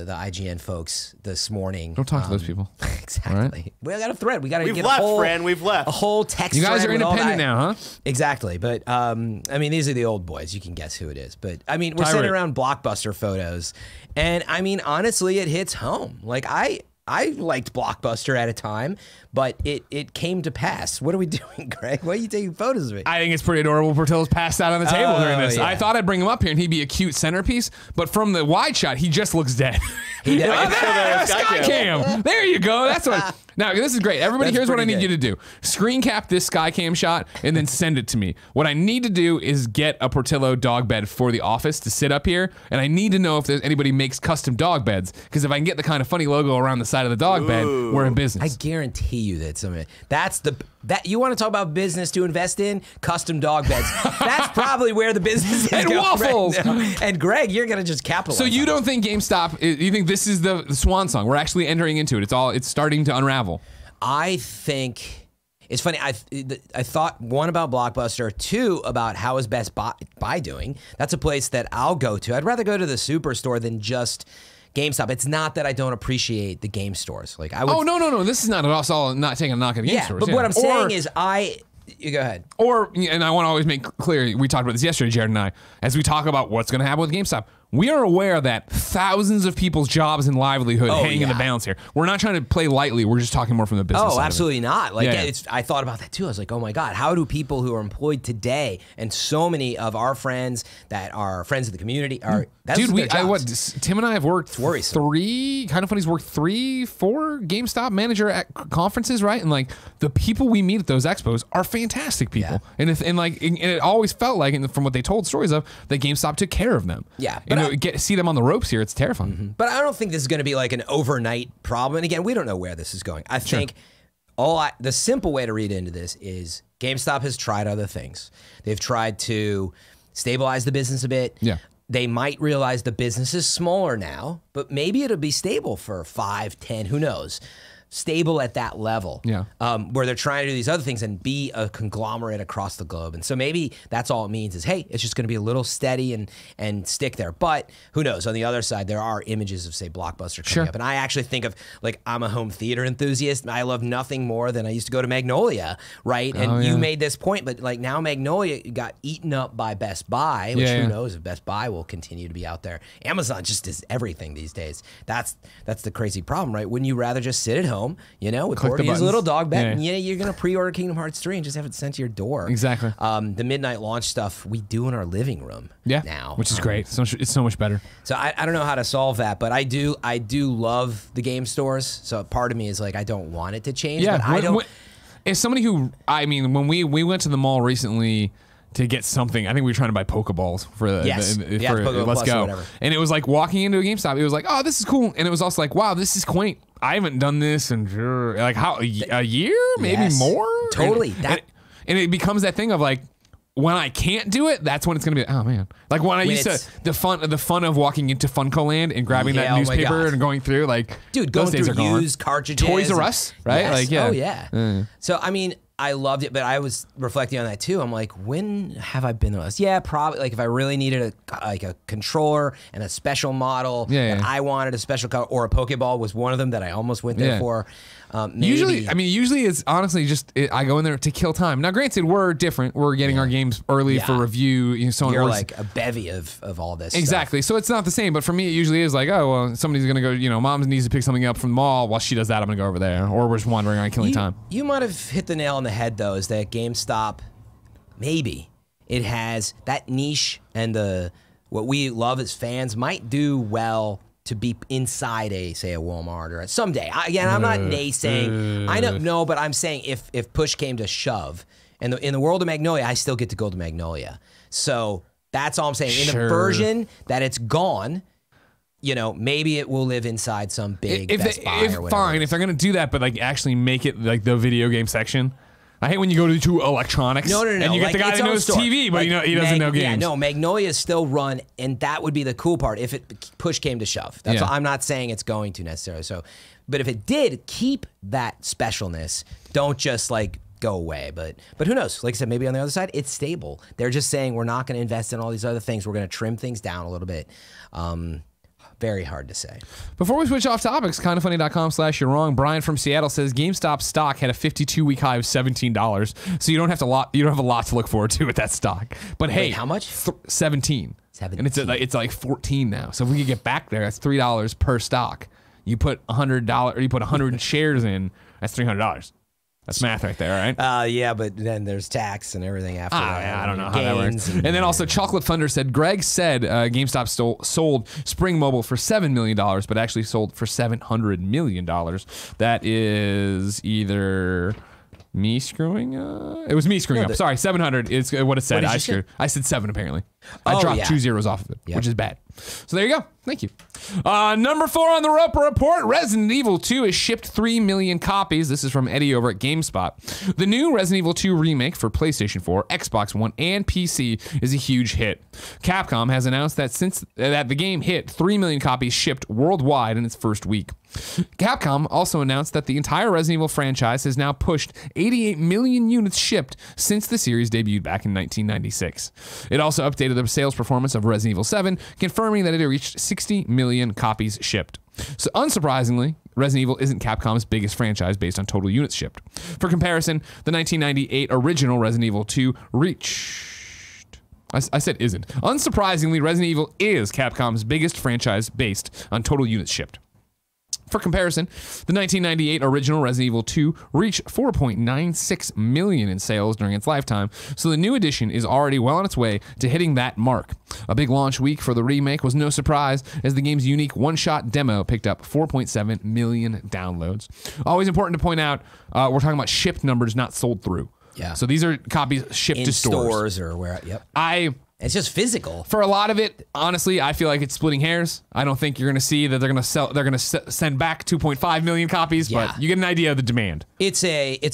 the IGN folks this morning. Don't talk to those people. Exactly. Right. We got a thread. We got to We've get left, a whole, Fran. We've left. A whole text. You guys thread are with all independent that. now, huh? Exactly. But I mean, these are the old boys. You can guess who it is. But I mean, we're Tyrant. sending around Blockbuster photos, and I mean, honestly, it hits home. Like I liked Blockbuster at a time, but it came to pass. What are we doing, Greg? Why are you taking photos of me? I think it's pretty adorable. Portillo's passed out on the table during this. Yeah. I thought I'd bring him up here and he'd be a cute centerpiece, but from the wide shot, he just looks dead. He does. Sky cam. There you go. That's what. Now this is great. Everybody, That's here's what I pretty need you to do: screen cap this sky cam shot and then send it to me. What I need to do is get a Portillo dog bed for the office to sit up here, and I need to know if there's anybody makes custom dog beds, because if I can get the kind of funny logo around the side of the dog bed, we're in business. I guarantee you that that you want to talk about business to invest in custom dog beds. That's probably where the business is And going waffles. right now. And Greg, you're gonna just capitalize. So you on don't think GameStop? You think this is the swan song? We're actually entering into it. It's starting to unravel. I think it's funny. I thought, one, about Blockbuster, two, about how is Best Buy doing. That's a place that I'll go to. I'd rather go to the Superstore than just GameStop. It's not that I don't appreciate the game stores. Like I would. Oh no! This is not at all not taking a knock at the game stores. But what I'm saying is, you go ahead. And I want to always make clear, we talked about this yesterday, Jared and I, as we talk about what's going to happen with GameStop. We are aware that thousands of people's jobs and livelihood hang in the balance here. We're not trying to play lightly. We're just talking more from the business side. Oh, absolutely not. Like, Yeah. I thought about that too. I was like, oh my God, how do people who are employed today, and so many of our friends that are friends of the community are, Dude, jobs. Tim and I have worked worrisome. Kind of Funny's worked 3-4 GameStop manager at conferences, right? And like the people we meet at those expos are fantastic people. Yeah. And it always felt like, and from what they told stories of, that GameStop took care of them. Yeah, But see them on the ropes here, it's terrifying. Mm-hmm. But I don't think this is going to be like an overnight problem. And again, we don't know where this is going. I think the simple way to read into this is GameStop has tried other things. They've tried to stabilize the business a bit. Yeah. They might realize the business is smaller now, but maybe it'll be stable for 5, 10, who knows? Stable at that level. Yeah. Where they're trying to do these other things and be a conglomerate across the globe. And so maybe that's all it means is, hey, it's just going to be a little steady and stick there. But who knows? On the other side, there are images of, say, Blockbuster coming up. And I actually think of, like, I'm a home theater enthusiast. I love nothing more than I used to go to Magnolia, right? And you made this point, but like now Magnolia got eaten up by Best Buy, which who knows if Best Buy will continue to be out there. Amazon just is everything these days. That's the crazy problem, right? Wouldn't you rather just sit at home, with Porky's little dog bed, and you're going to pre-order Kingdom Hearts 3 and just have it sent to your door. Exactly. The midnight launch stuff we do in our living room now. Which is great. It's so much better. So I don't know how to solve that, but I do love the game stores. So part of me is like, I don't want it to change. Yeah. But I don't. As somebody who, when we went to the mall recently to get something, I think we were trying to buy Pokeballs for Pokeball Let's Plus Go. or whatever. And it was like walking into a GameStop, it was like, oh, this is cool. And it was also like, wow, this is quaint. I haven't done this in like how a year, maybe more. Totally. And it becomes that thing of like, when I can't do it, that's when it's gonna be. Oh man! Like when I used to the fun of walking into Funko Land and grabbing that newspaper and going through dude, those going days through are gone. used cartridges, Toys R Us, right? Yes. Like Oh yeah. So I mean, I loved it, but I was reflecting on that too. I'm like, when have I been the last? Yeah, probably. Like if I really needed a controller and a special model, and I wanted a special color, or a Pokeball was one of them that I almost went there for. Usually it's honestly just I go in there to kill time. Now, granted, we're different. We're getting our games early for review. So you're like a bevy of all this. Exactly. Stuff. So it's not the same. But for me, it usually is like, oh, well, somebody's gonna go. Mom needs to pick something up from the mall. While she does that, I'm gonna go over there, or we're just wandering around killing time. You might have hit the nail on the head though. Is that GameStop? Maybe it has that niche, and what we love as fans might do well to be inside a Walmart or someday. I'm not naysaying. I don't know, but I'm saying if push came to shove, and in the world of Magnolia, I still get to go to Magnolia. So that's all I'm saying. In the version that it's gone, maybe it will live inside some big Best Buy or whatever. Fine, if they're gonna do that, but like actually make it like the video game section. I hate when you go to electronics. No. And you get the guy that knows TV, but he doesn't know games. Yeah, no, Magnolia is still run, and that would be the cool part if push came to shove. That's what I'm not saying it's going to necessarily. So, but if it did, keep that specialness. Don't just like go away. But who knows? Like I said, maybe on the other side, it's stable. They're just saying we're not going to invest in all these other things. We're going to trim things down a little bit. Very hard to say. Before we switch off topics, kindafunny.com/you're wrong. Brian from Seattle says GameStop stock had a 52-week high of $17, so you don't have a lot to look forward to with that stock. But hey, how much? 17. And it's like 14 now. So if we could get back there, that's $3 per stock. You put $100, or you put 100 shares in, that's $300. That's math right there, right? Yeah, but then there's tax and everything after that. Yeah, I don't know how that works. And then also Chocolate Thunder said, Greg said GameStop sold Spring Mobile for $7 million, but actually sold for $700 million. That is either me screwing up. It was me screwing up. Sorry, 700 is what it said. I said 7 apparently. I dropped 2 zeros off of it, which is bad. So there you go. Thank you. Number 4 on the Roper Report, Resident Evil 2 has shipped 3 million copies. This is from Eddie over at GameSpot. The new Resident Evil 2 remake for PlayStation 4, Xbox One, and PC is a huge hit. Capcom has announced that that the game hit 3 million copies shipped worldwide in its first week. Capcom also announced that the entire Resident Evil franchise has now pushed 88 million units shipped since the series debuted back in 1996. It also updated the sales performance of Resident Evil 7, confirming that it had reached 60 million copies shipped. So unsurprisingly, Resident Evil isn't Capcom's biggest franchise based on total units shipped. For comparison, the 1998 original Resident Evil 2 reached... I said isn't. Unsurprisingly, Resident Evil is Capcom's biggest franchise based on total units shipped. For comparison, the 1998 original Resident Evil 2 reached 4.96 million in sales during its lifetime, so the new edition is already well on its way to hitting that mark. A big launch week for the remake was no surprise, as the game's unique one-shot demo picked up 4.7 million downloads. Always important to point out, we're talking about shipped numbers, not sold through. Yeah. So these are copies shipped to stores or where. Yep. It's just physical. For a lot of it, honestly, I feel like it's splitting hairs. I don't think you're going to see that they're going to sell. They're going to send back 2.5 million copies, but you get an idea of the demand. It's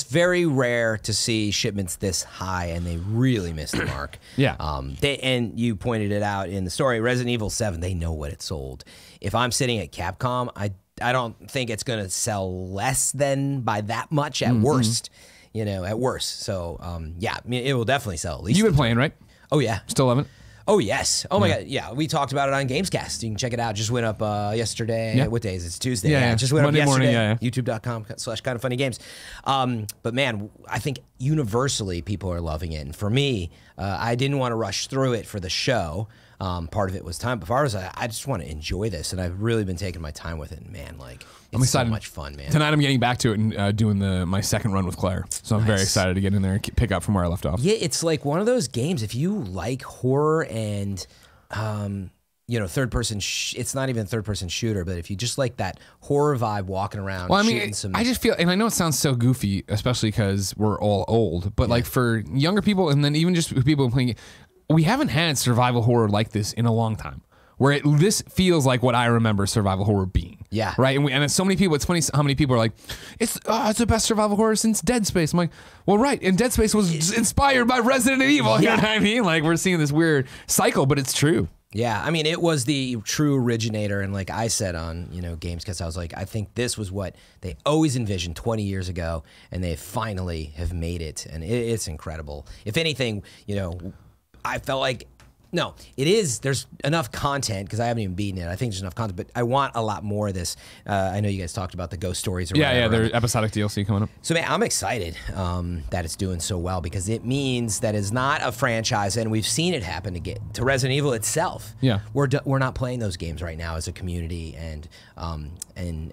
very rare to see shipments this high, and they really missed the mark. Yeah. And you pointed it out in the story. Resident Evil 7, they know what it sold. If I'm sitting at Capcom, I don't think it's going to sell less than by that much at worst. At worst. So I mean, it will definitely sell at least. You've been playing, right? Oh, yeah. Still love it? Oh, yes. Oh, my God. Yeah, we talked about it on Gamescast. You can check it out. Just went up yesterday. Yeah. What day is it? It's Tuesday. Yeah. Just went Monday up yesterday. Morning, YouTube.com/kindoffunnygames. But, man, I think universally people are loving it. And for me, I didn't want to rush through it for the show. Part of it was time. But far as I just want to enjoy this, and I've really been taking my time with it. And, man, it's so much fun, man. Tonight I'm getting back to it and doing my second run with Claire. So I'm very excited to get in there and pick up from where I left off. Yeah, it's like one of those games. If you like horror and, third person, it's not even third person shooter, but if you just like that horror vibe walking around, I just feel, and I know it sounds so goofy, especially because we're all old, but like for younger people and then even just people playing, we haven't had survival horror like this in a long time. Where this feels like what I remember survival horror being. Yeah. Right? And so many people, it's funny how many people are like, it's the best survival horror since Dead Space. I'm like, well, right. And Dead Space was inspired by Resident Evil. You know what I mean? Like, we're seeing this weird cycle, but it's true. Yeah. I mean, it was the true originator. And like I said on, Games, because I was like, I think this was what they always envisioned 20 years ago. And they finally have made it. And it's incredible. If anything, I felt like, no, it is. There's enough content because I haven't even beaten it. I think there's enough content, but I want a lot more of this. I know you guys talked about the ghost stories. Or whatever. Yeah, there's episodic DLC coming up. So, man, I'm excited that it's doing so well because it means that it's not a franchise, and we've seen it happen to Resident Evil itself. Yeah, we're not playing those games right now as a community and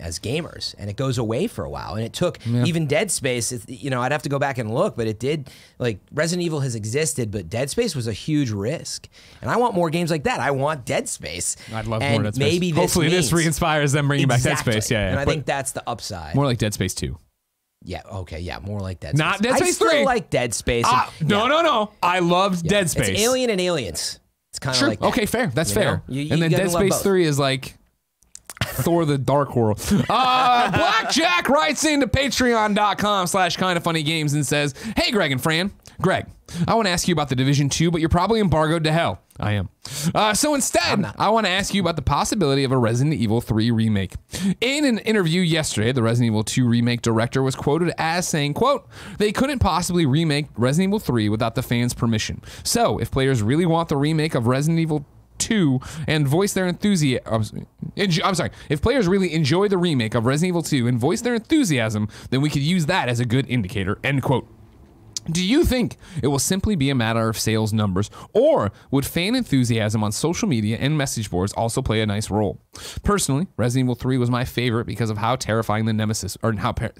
as gamers, and it goes away for a while. And it took even Dead Space. I'd have to go back and look, but it did. Like Resident Evil has existed, but Dead Space was a huge risk. And I want more games like that. I want Dead Space. I'd love more Dead Space. Maybe hopefully this re-inspires them bringing back Dead Space. Yeah, and I think that's the upside. More like Dead Space 2. Yeah. Okay. Yeah. More like Dead Space. Not Dead Space 3. I still like Dead Space. No. I loved Dead Space. It's Alien and Aliens. It's kind of like that. Okay. Fair. That's fair. And then Dead Space 3 is like Thor the Dark World. Blackjack writes into patreon.com/kindoffunnygames and says, hey, Greg and Fran. Greg, I want to ask you about The Division 2, but you're probably embargoed to hell. I am. So instead, I want to ask you about the possibility of a Resident Evil 3 remake. In an interview yesterday, the Resident Evil 2 remake director was quoted as saying, quote, "They couldn't possibly remake Resident Evil 3 without the fans' permission. So if players really want the remake of Resident Evil 2 and voice their enthusiasm, if players really enjoy the remake of Resident Evil 2 and voice their enthusiasm, then we could use that as a good indicator," end quote. Do you think it will simply be a matter of sales numbers, or would fan enthusiasm on social media and message boards also play a nice role? Personally, Resident Evil 3 was my favorite because of how terrifying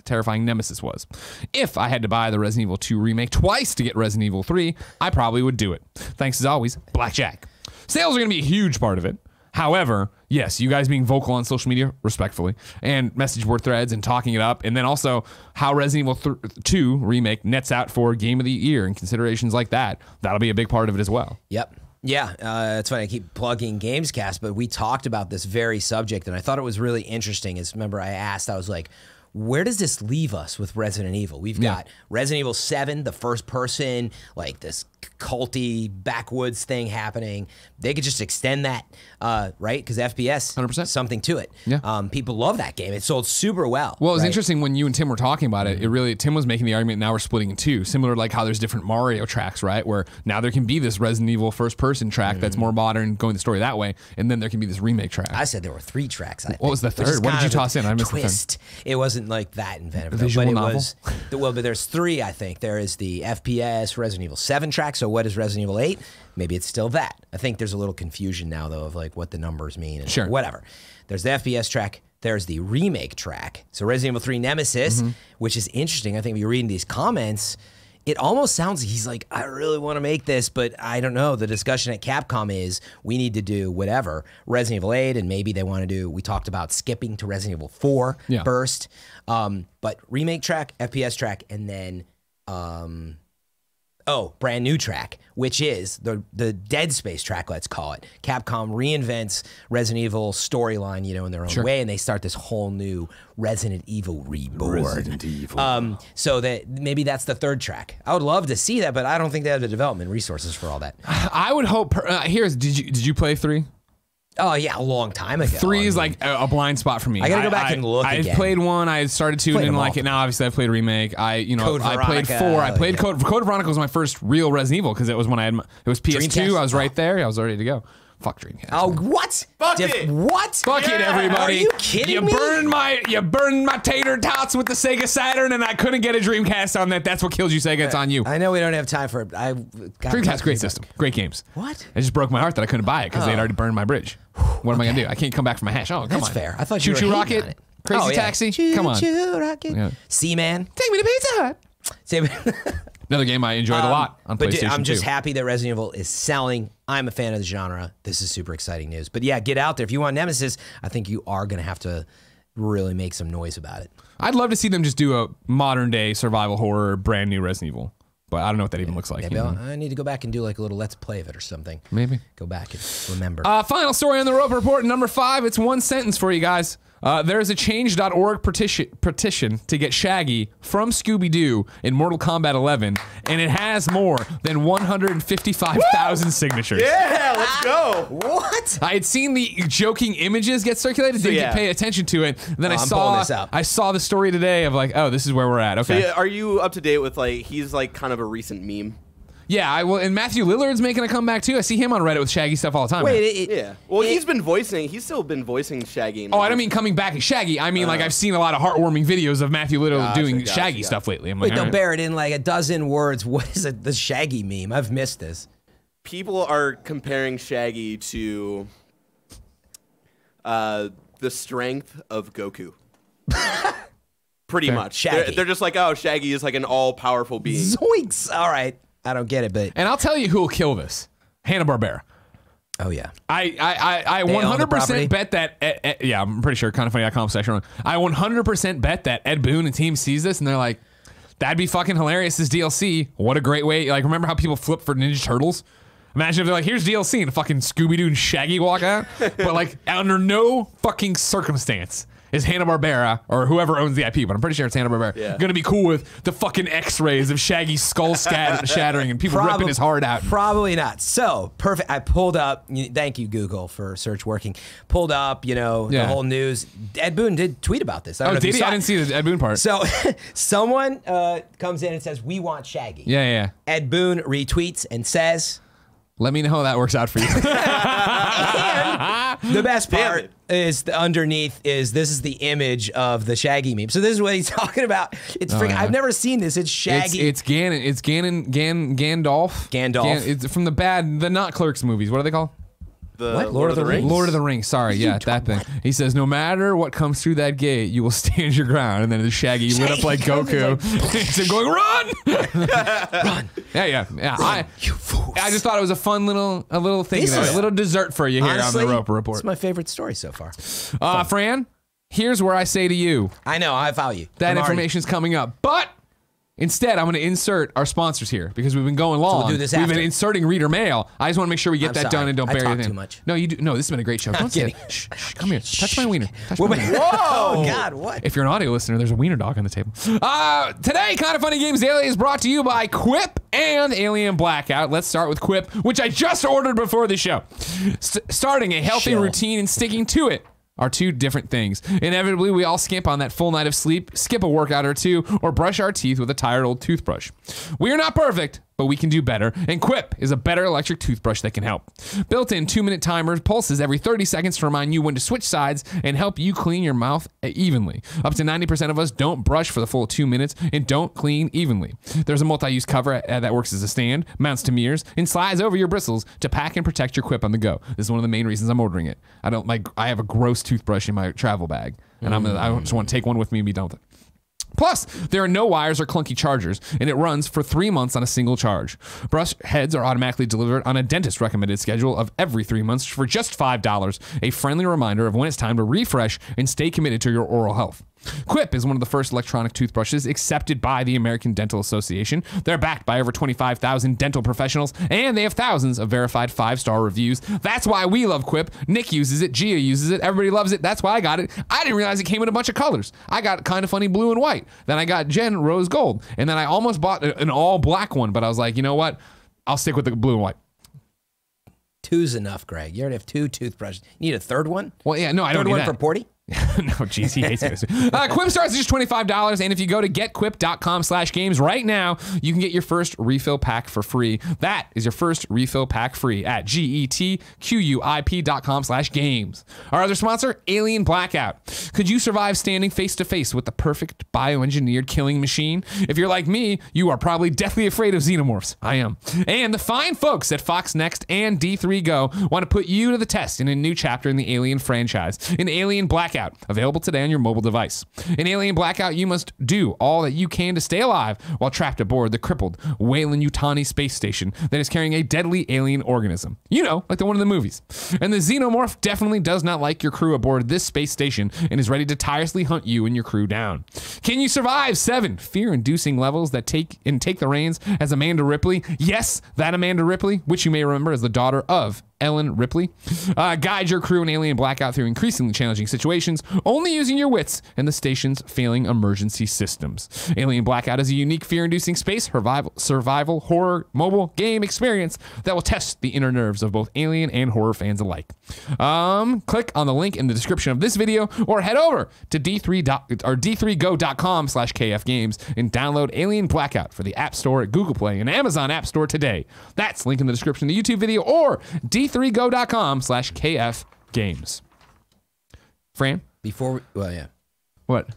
terrifying Nemesis was. If I had to buy the Resident Evil 2 remake twice to get Resident Evil 3, I probably would do it. Thanks as always, Blackjack. Sales are going to be a huge part of it. However, yes, you guys being vocal on social media, respectfully, and message board threads and talking it up, and then also how Resident Evil 2 remake nets out for Game of the Year and considerations like that, that'll be a big part of it as well. Yep. Yeah, it's funny, I keep plugging Gamescast, but we talked about this very subject, and I thought it was really interesting. Remember, I asked, I was like, where does this leave us with Resident Evil? We've got Resident Evil 7, the first person, like this culty backwoods thing happening. They could just extend that, right? Because FPS, 100%, something to it. Yeah. People love that game. It sold super well. Well, it was interesting when you and Tim were talking about it. Tim was making the argument, now we're splitting in two, similar to like how there's different Mario tracks, right? Where now there can be this Resident Evil first-person track that's more modern, going the story that way, and then there can be this remake track. I said there were 3 tracks. What was the third? What did you toss in? I missed twist. It wasn't like that inventive. A visual novel? But there's 3, I think. There is the FPS Resident Evil 7 track, so what is Resident Evil 8? Maybe it's still that. I think there's a little confusion now, though, of like what the numbers mean and whatever. There's the FPS track. There's the remake track. So Resident Evil 3 Nemesis, which is interesting. I think if you're reading these comments, it almost sounds like he's like, I really want to make this, but I don't know. The discussion at Capcom is we need to do whatever. Resident Evil 8, and maybe they want to do, we talked about skipping to Resident Evil 4 burst. But remake track, FPS track, and then brand new track, which is the Dead Space track, let's call it. Capcom reinvents Resident Evil storyline, in their own way, and they start this whole new Resident Evil reborn. Resident Evil. So that maybe that's the 3rd track. I would love to see that, but I don't think they have the development resources for all that. I would hope. Did you play 3? Oh yeah, a long time ago. 3 is like a blind spot for me. I gotta go back and look again. I played 1. I started 2 and didn't like it. Now obviously I played remake. I played 4. I played Code Veronica was my first real Resident Evil because it was when it was PS2. Dreamcast? I was right there. I was ready to go. Fuck Dreamcast. Oh, what? Fuck it. What? Fuck it, everybody. Are you kidding me? You burned my tater tots with the Sega Saturn, and I couldn't get a Dreamcast on that. That's what killed you, Sega. It's on you. I know we don't have time for it. Dreamcast, great system. Great games. What? It just broke my heart that I couldn't buy it because they'd already burned my bridge. What am I going to do? I can't come back from my hash. Oh, come on. That's fair. I thought you were Choo-Choo hating Rocket? on it. Crazy Taxi? Come on. Choo-Choo Rocket. Yeah. Seaman. Take me to Pizza Hut. Another game I enjoyed a lot on PlayStation 2. I'm just happy that Resident Evil is selling. I'm a fan of the genre. This is super exciting news. But yeah, get out there. If you want Nemesis, I think you are going to have to really make some noise about it. I'd love to see them just do a modern day survival horror, brand new Resident Evil. But I don't know what that even looks like. Maybe I need to go back and do like a little let's play of it or something. Maybe. Go back and remember. Final story on the Rope Report, number 5. It's one sentence for you guys. There is a change.org petition to get Shaggy from Scooby-Doo in Mortal Kombat 11, and it has more than 155,000 signatures. Yeah, let's go. What? I had seen the joking images get circulated, didn't pay attention to it. Then I saw the story today of like, oh, this is where we're at. Okay. So, are you up to date with like, he's like kind of a recent meme? Yeah, and Matthew Lillard's making a comeback too. I see him on Reddit with Shaggy stuff all the time. Yeah. Well, he's still been voicing Shaggy. I don't mean coming back as Shaggy. I mean, like, I've seen a lot of heartwarming videos of Matthew Lillard doing Shaggy stuff lately. I'm like, don't bear it in like a dozen words. What is it? The Shaggy meme? I've missed this. People are comparing Shaggy to the strength of Goku. Pretty much. Shaggy. They're just like, oh, Shaggy is like an all-powerful being. Zoinks! All right. I don't get it, but... And I'll tell you who will kill this. Hanna-Barbera. Oh, yeah. I 100% bet that... yeah, I'm pretty sure. Kindafunny.com/run. I 100% bet that Ed Boon and team sees this, and they're like, that'd be fucking hilarious, this DLC. What a great way... Like, remember how people flip for Ninja Turtles? Imagine if they're like, here's DLC, and fucking Scooby-Doo and Shaggy walk out. But, like, under no fucking circumstance is Hanna-Barbera, or whoever owns the IP, but I'm pretty sure it's Hanna-Barbera, Yeah. going to be cool with the fucking X-rays of Shaggy's skull shattering and people ripping his heart out? Probably not. So, perfect. I pulled up, thank you, Google, for search working. Pulled up, the whole news. Ed Boon did tweet about this. Oh, did he? I didn't see the Ed Boon part. So, someone comes in and says, we want Shaggy. Yeah. Ed Boon retweets and says... Let me know how that works out for you. And the best part is underneath is this is the image of the Shaggy meme. So this is what he's talking about. It's I've never seen this. It's Shaggy. It's Ganon. It's Gandalf. It's from the not Clerks movies. What are they called? What? Lord of the Rings? Lord of the Rings. Sorry, yeah, that thing. He says, no matter what comes through that gate, you will stand your ground. And then the Shaggy lit up like Goku. He's going, run! Run. Yeah. Run, you fools. I just thought it was a fun little thing, a little dessert for you here honestly, on the Roper Report. It's my favorite story so far. Fran, here's where I say to you. I know, I follow you. That information's coming up. But instead, I'm going to insert our sponsors here because we've been going long. So we'll do this We've after. been inserting reader mail. I just want to make sure we get that done and don't bury anything. Too much. No, you do. No, this has been a great show. Don't say it. Shh, come here. Touch my wiener. Touch my wiener. Whoa! God, what? If you're an audio listener, there's a wiener dog on the table. Today, Kind of Funny Games Daily is brought to you by Quip and Alien Blackout. Let's start with Quip, which I just ordered before the show. Starting a healthy routine and sticking to it are two different things. Inevitably, we all skip on that full night of sleep, skip a workout or two, or brush our teeth with a tired old toothbrush. We are not perfect, but we can do better, and Quip is a better electric toothbrush that can help. Built-in 2-minute timer pulses every 30 seconds to remind you when to switch sides and help you clean your mouth evenly. Up to 90% of us don't brush for the full 2 minutes and don't clean evenly. There's a multi-use cover that works as a stand, mounts to mirrors, and slides over your bristles to pack and protect your Quip on the go. This is one of the main reasons I'm ordering it. I have a gross toothbrush in my travel bag, and I just want to take one with me and be done with it. Plus, there are no wires or clunky chargers, and it runs for 3 months on a single charge. Brush heads are automatically delivered on a dentist-recommended schedule of every 3 months for just $5, a friendly reminder of when it's time to refresh and stay committed to your oral health. Quip is one of the first electronic toothbrushes accepted by the American Dental Association. They're backed by over 25,000 dental professionals, and they have thousands of verified 5-star reviews. That's why we love Quip. Nick uses it. Gia uses it. Everybody loves it. That's why I got it. I didn't realize it came in a bunch of colors. I got Kind of Funny blue and white. Then I got Jen rose gold. And then I almost bought an all black one, but I was like, you know what? I'll stick with the blue and white. Two's enough, Greg. You already have 2 toothbrushes. You need a third one? Well, yeah, no, I don't need that. Third one for Porty? No, geez, he hates it. Quip starts at just $25, and if you go to getquip.com/games right now, you can get your first refill pack for free. That is your first refill pack free at getquip.com/games. Our other sponsor, Alien Blackout. Could you survive standing face to face with the perfect bioengineered killing machine? If you're like me, you are probably deathly afraid of xenomorphs. I am. And the fine folks at Fox Next and D3 Go want to put you to the test in a new chapter in the Alien franchise, an Alien Blackout. Available today on your mobile device. In Alien Blackout, you must do all that you can to stay alive while trapped aboard the crippled Weyland-Yutani space station that is carrying a deadly alien organism. You know, like the one in the movies. And the xenomorph definitely does not like your crew aboard this space station and is ready to tirelessly hunt you and your crew down. Can you survive 7 fear-inducing levels that take the reins as Amanda Ripley? Yes, that Amanda Ripley, which you may remember as the daughter of Ellen Ripley. Guide your crew in Alien Blackout through increasingly challenging situations, only using your wits and the station's failing emergency systems. Alien Blackout is a unique fear-inducing space survival horror mobile game experience that will test the inner nerves of both Alien and horror fans alike. Click on the link in the description of this video or head over to d3go.com/kfgames and download Alien Blackout for the App Store at Google Play and Amazon App Store today. That's link in the description of the YouTube video or d3go.com/kfgames. Fran? What?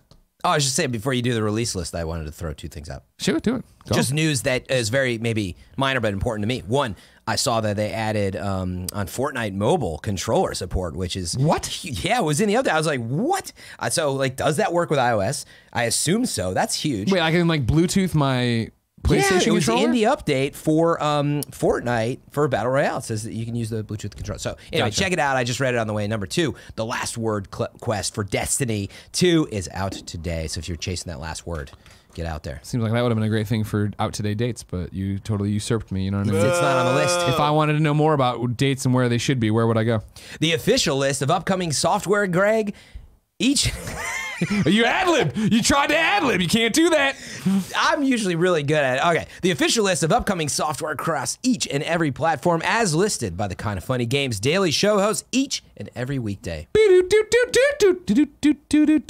Oh, I was just saying, before you do the release list, I wanted to throw 2 things out. Sure, do it. Go. Just news that is very maybe minor but important to me. One, I saw that they added on Fortnite mobile controller support, which is what? Yeah, it was in the update. I was like, what? So like, does that work with iOS? I assume so. That's huge. Wait, I can like Bluetooth my PlayStation it was controller? in the update for Fortnite for Battle Royale. It says that you can use the Bluetooth controller. So anyway, check it out. I just read it on the way. Number 2, the last word quest for Destiny 2 is out today. So if you're chasing that last word, get out there. Seems like that would have been a great thing for out-to-date dates, but you totally usurped me. You know what I mean? It's not on the list. If I wanted to know more about dates and where they should be, where would I go? The official list of upcoming software, Greg, Each. You ad-lib. You tried to ad-lib. You can't do that. I'm usually really good at it. Okay. The official list of upcoming software across each and every platform as listed by the Kinda Funny Games daily show hosts each and every weekday.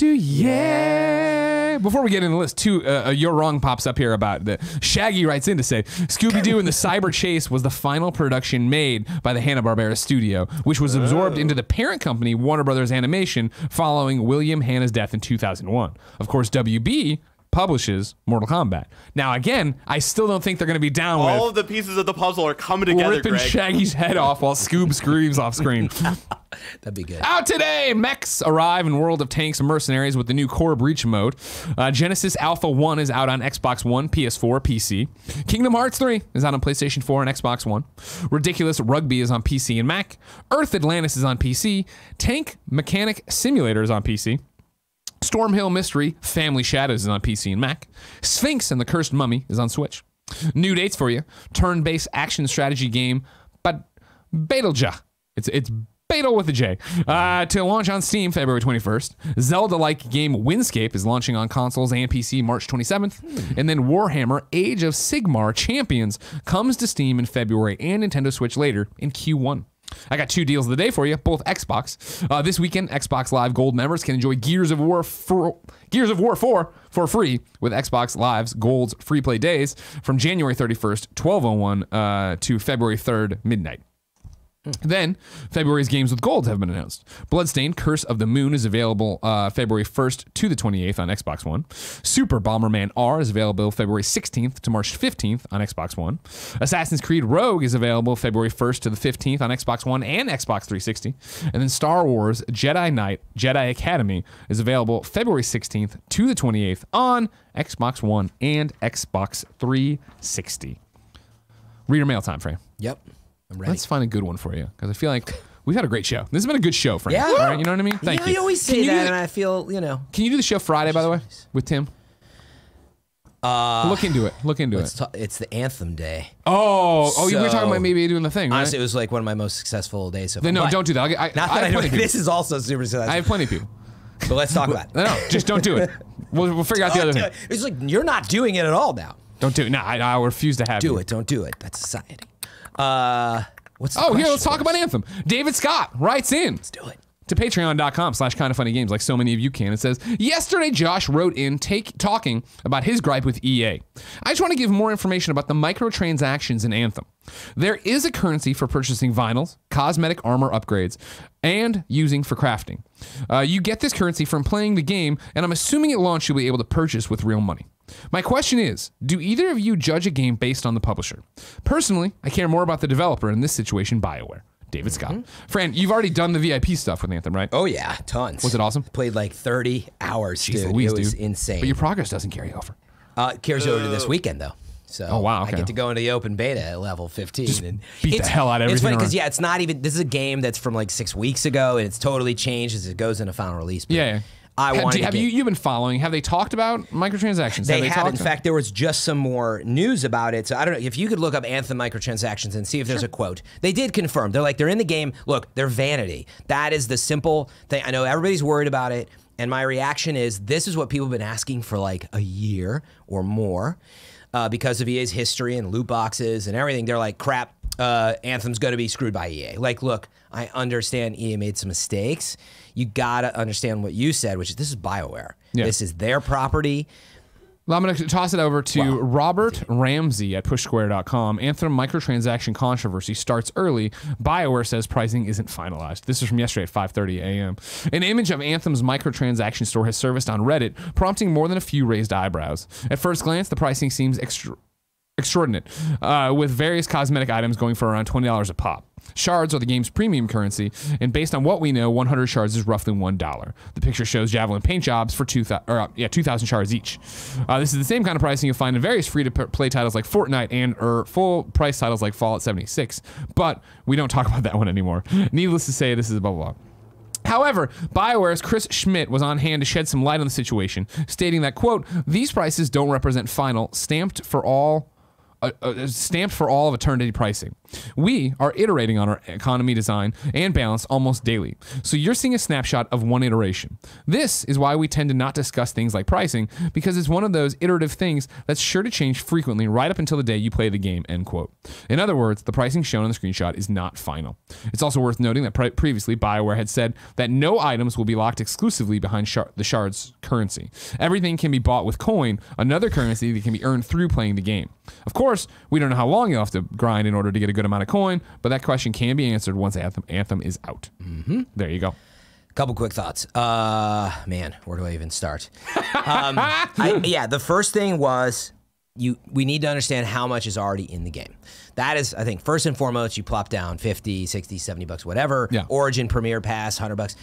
Yeah. Before we get into the list, You're Wrong pops up here about the Shaggy writes in to say Scooby-Doo and the Cyber Chase was the final production made by the Hanna-Barbera studio, which was absorbed into the parent company Warner Brothers Animation following William Hanna's death in 2001. Of course, WB publishes Mortal Kombat. Now, again, I still don't think they're going to be down with all of the pieces of the puzzle are coming together, ripping Greg. Shaggy's head off while Scoob screams off screen. That'd be good. Out today, mechs arrive in World of Tanks and Mercenaries with the new Core Breach mode. Genesis Alpha 1 is out on Xbox One, PS4, PC. Kingdom Hearts 3 is out on PlayStation 4 and Xbox One. Ridiculous Rugby is on PC and Mac. Earth Atlantis is on PC. Tank Mechanic Simulator is on PC. Stormhill Mystery, Family Shadows is on PC and Mac. Sphinx and the Cursed Mummy is on Switch. New dates for you. Turn-based action strategy game, but Betelgeuse. It's Betel with a J. To launch on Steam February 21st. Zelda-like game Windscape is launching on consoles and PC March 27th. And then Warhammer Age of Sigmar Champions comes to Steam in February and Nintendo Switch later in Q1. I got 2 deals of the day for you, both Xbox. This weekend, Xbox Live Gold members can enjoy Gears of War 4 for free with Xbox Live's Gold's free play days from January 31st, 12:01 to February 3rd, midnight. Then, February's games with gold have been announced. Bloodstained Curse of the Moon is available February 1st to the 28th on Xbox One. Super Bomberman R is available February 16th to March 15th on Xbox One. Assassin's Creed Rogue is available February 1st to the 15th on Xbox One and Xbox 360. And then Star Wars Jedi Knight Jedi Academy is available February 16th to the 28th on Xbox One and Xbox 360. Reader mail time, Fran. Yep. I'm ready. Let's find a good one for you, because I feel like we've had a great show. This has been a good show, Fran. Yeah. All right, you know what I mean? Thank you. You always say that, and I feel, Can you do the show Friday, by the way, with Tim? Look into it. Look into it. It's the Anthem Day. Oh, you were talking about maybe doing the thing, right? Honestly, it was like one of my most successful days so far. No, don't do that. Not that I know. This is also super successful. I have plenty of people. But let's talk about it. No, just don't do it. We'll figure out the other thing. It's like, you're not doing it at all now. Don't do it. No, I refuse to have you. Do it. Don't do it. That's society. What's the here, let's talk about Anthem. David Scott writes in. Let's do it. To patreon.com/kindoffunnygames, like so many of you can. It says, yesterday Josh wrote in talking about his gripe with EA. I just want to give more information about the microtransactions in Anthem. There is a currency for purchasing vinyls, cosmetic armor upgrades, and using for crafting. You get this currency from playing the game, and I'm assuming at launch you'll be able to purchase with real money. My question is, do either of you judge a game based on the publisher? Personally, I care more about the developer, in this situation, BioWare. David Scott. Fran, you've already done the VIP stuff with Anthem, right? Oh, yeah. Tons. Was it awesome? Played like 30 hours, Jeez dude. Louise, it was dude. insane. But your progress doesn't carry over. Carries over to this weekend, though. So oh, wow, okay. I get to go into the open beta at level 15. Just and beat the hell out of everything. It's funny because, it's not even, this is a game that's from like 6 weeks ago, and it's totally changed as it goes into final release. But yeah. You've been following? Have they talked about microtransactions? They have. In fact, there was just some more news about it. So I don't know if you could look up Anthem microtransactions and see if there's a quote. They did confirm. They're like, they're in the game. Look, they're vanity. That is the simple thing. I know everybody's worried about it, and my reaction is this is what people have been asking for like a year or more because of EA's history and loot boxes and everything. They're like, crap, Anthem's going to be screwed by EA. Like, look, I understand EA made some mistakes. You gotta understand what you said, which is this is BioWare. Yeah. This is their property. Well, I'm going to toss it over to Robert Ramsey at pushsquare.com. Anthem microtransaction controversy starts early. BioWare says pricing isn't finalized. This is from yesterday at 5:30 a.m. An image of Anthem's microtransaction store has surfaced on Reddit, prompting more than a few raised eyebrows. At first glance, the pricing seems extraordinary, with various cosmetic items going for around $20 a pop. Shards are the game's premium currency, and based on what we know, 100 shards is roughly $1. The picture shows Javelin paint jobs for 2,000 shards each. This is the same kind of pricing you'll find in various free-to-play titles like Fortnite and full-price titles like Fallout 76, but we don't talk about that one anymore. Needless to say, this is blah, blah, blah. However, BioWare's Chris Schmidt was on hand to shed some light on the situation, stating that, quote, these prices don't represent final, stamped for all stamped for all of eternity pricing. We are iterating on our economy design and balance almost daily. So you're seeing a snapshot of one iteration. This is why we tend to not discuss things like pricing, because it's one of those iterative things that's sure to change frequently right up until the day you play the game, end quote. In other words, the pricing shown on the screenshot is not final. It's also worth noting that previously BioWare had said that no items will be locked exclusively behind the shard's currency. Everything can be bought with coin, another currency that can be earned through playing the game. Of course, we don't know how long you'll have to grind in order to get a good amount of coin, but that question can be answered once Anthem is out. There you go. Couple quick thoughts. Man, where do I even start? The first thing was we need to understand how much is already in the game. That is, I think, first and foremost, you plop down 50, 60, 70 bucks, whatever. Yeah. Origin, Premier Pass, $100.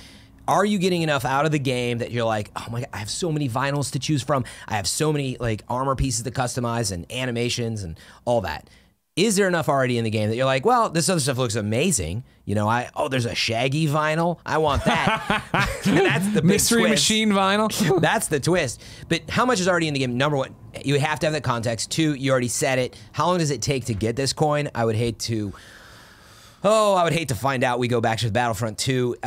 Are you getting enough out of the game that you're like, oh my God, I have so many vinyls to choose from. I have so many like armor pieces to customize and animations and all that. Is there enough already in the game that you're like, well, this other stuff looks amazing. You know, there's a Shaggy vinyl. I want that. That's the big Mystery twist. Machine vinyl. That's the twist. But how much is already in the game? Number one, you have to have that context. Two, you already said it. How long does it take to get this coin? I would hate to find out. We go back to the Battlefront 2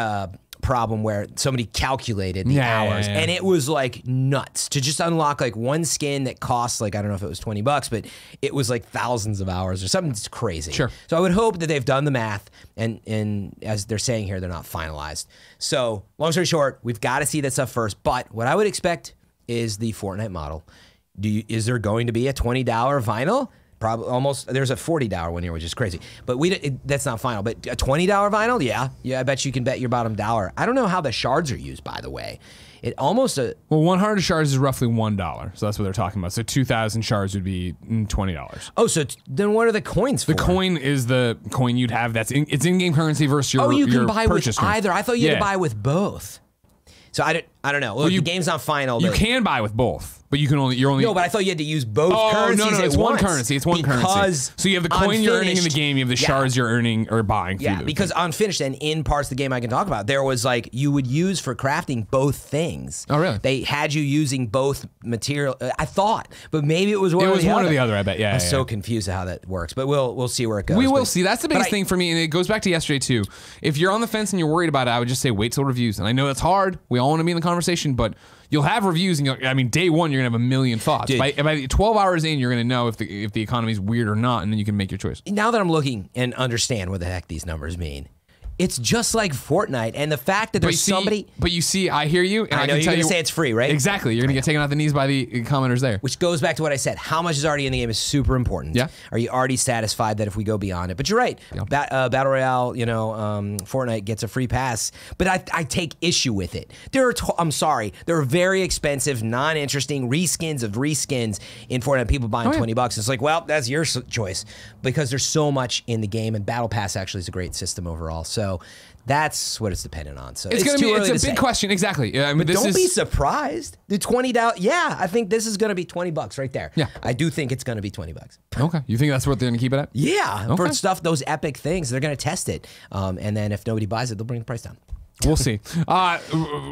problem where somebody calculated the hours and it was like nuts to just unlock like one skin that costs like, I don't know if it was $20, but it was like thousands of hours or something crazy. Sure. So I would hope that they've done the math and as they're saying here, they're not finalized. So long story short, we've got to see that stuff first. But what I would expect is the Fortnite model. Is there going to be a $20 vinyl? Probably almost. There's a $40 one here, which is crazy. But that's not final. But a $20 vinyl, yeah. I bet you can bet your bottom dollar. I don't know how the shards are used, by the way. It almost well, 100 shards is roughly $1, so that's what they're talking about. So 2,000 shards would be $20. Oh, so then what are the coins for? The coin is the coin you'd have. It's in-game currency versus your. Oh, you can buy with currency. Either. I thought you had to buy with both. So I don't know. Look, the game's not final. You can buy with both. But you're only no. But I thought you had to use both currencies. No, it's one once. currency. It's one currency. So you have the coin you're earning in the game. You have the shards you're earning or buying. Yeah, because unfinished and in parts of the game I can talk about, there was like you would use for crafting both things. Oh, really? They had you using both material. I thought, but maybe it was one. It was one or the other. I bet. Yeah. I'm so confused at how that works, but we'll see where it goes. We will see. That's the biggest thing for me, and it goes back to yesterday too. If you're on the fence and you're worried about it, I would just say wait till reviews. And I know it's hard. We all want to be in the conversation, but you'll have reviews, and day one you're gonna have a million thoughts. By 12 hours in, you're gonna know if the economy's weird or not, and then you can make your choice. Now that I'm looking and understand what the heck these numbers mean, it's just like Fortnite, and the fact that there's somebody. But you see, I hear you, and I know you're gonna say it's free, right? Exactly, you're gonna get taken off the knees by the commenters there. Which goes back to what I said. How much is already in the game is super important. Yeah. Are you already satisfied that if we go beyond it? But you're right. Yeah. Battle Royale, Fortnite gets a free pass, but I take issue with it. I'm sorry, there are very expensive, non-interesting reskins of reskins in Fortnite. People buying $20. It's like, well, that's your choice because there's so much in the game, and Battle Pass actually is a great system overall. So that's what it's dependent on. So it's a big question, exactly. I mean, don't be surprised. The $20. Yeah, I think this is going to be $20 right there. Yeah, I do think it's going to be $20. Okay, you think that's what they're going to keep it at? Yeah, for stuff, those epic things, they're going to test it, and then if nobody buys it, they'll bring the price down. We'll see.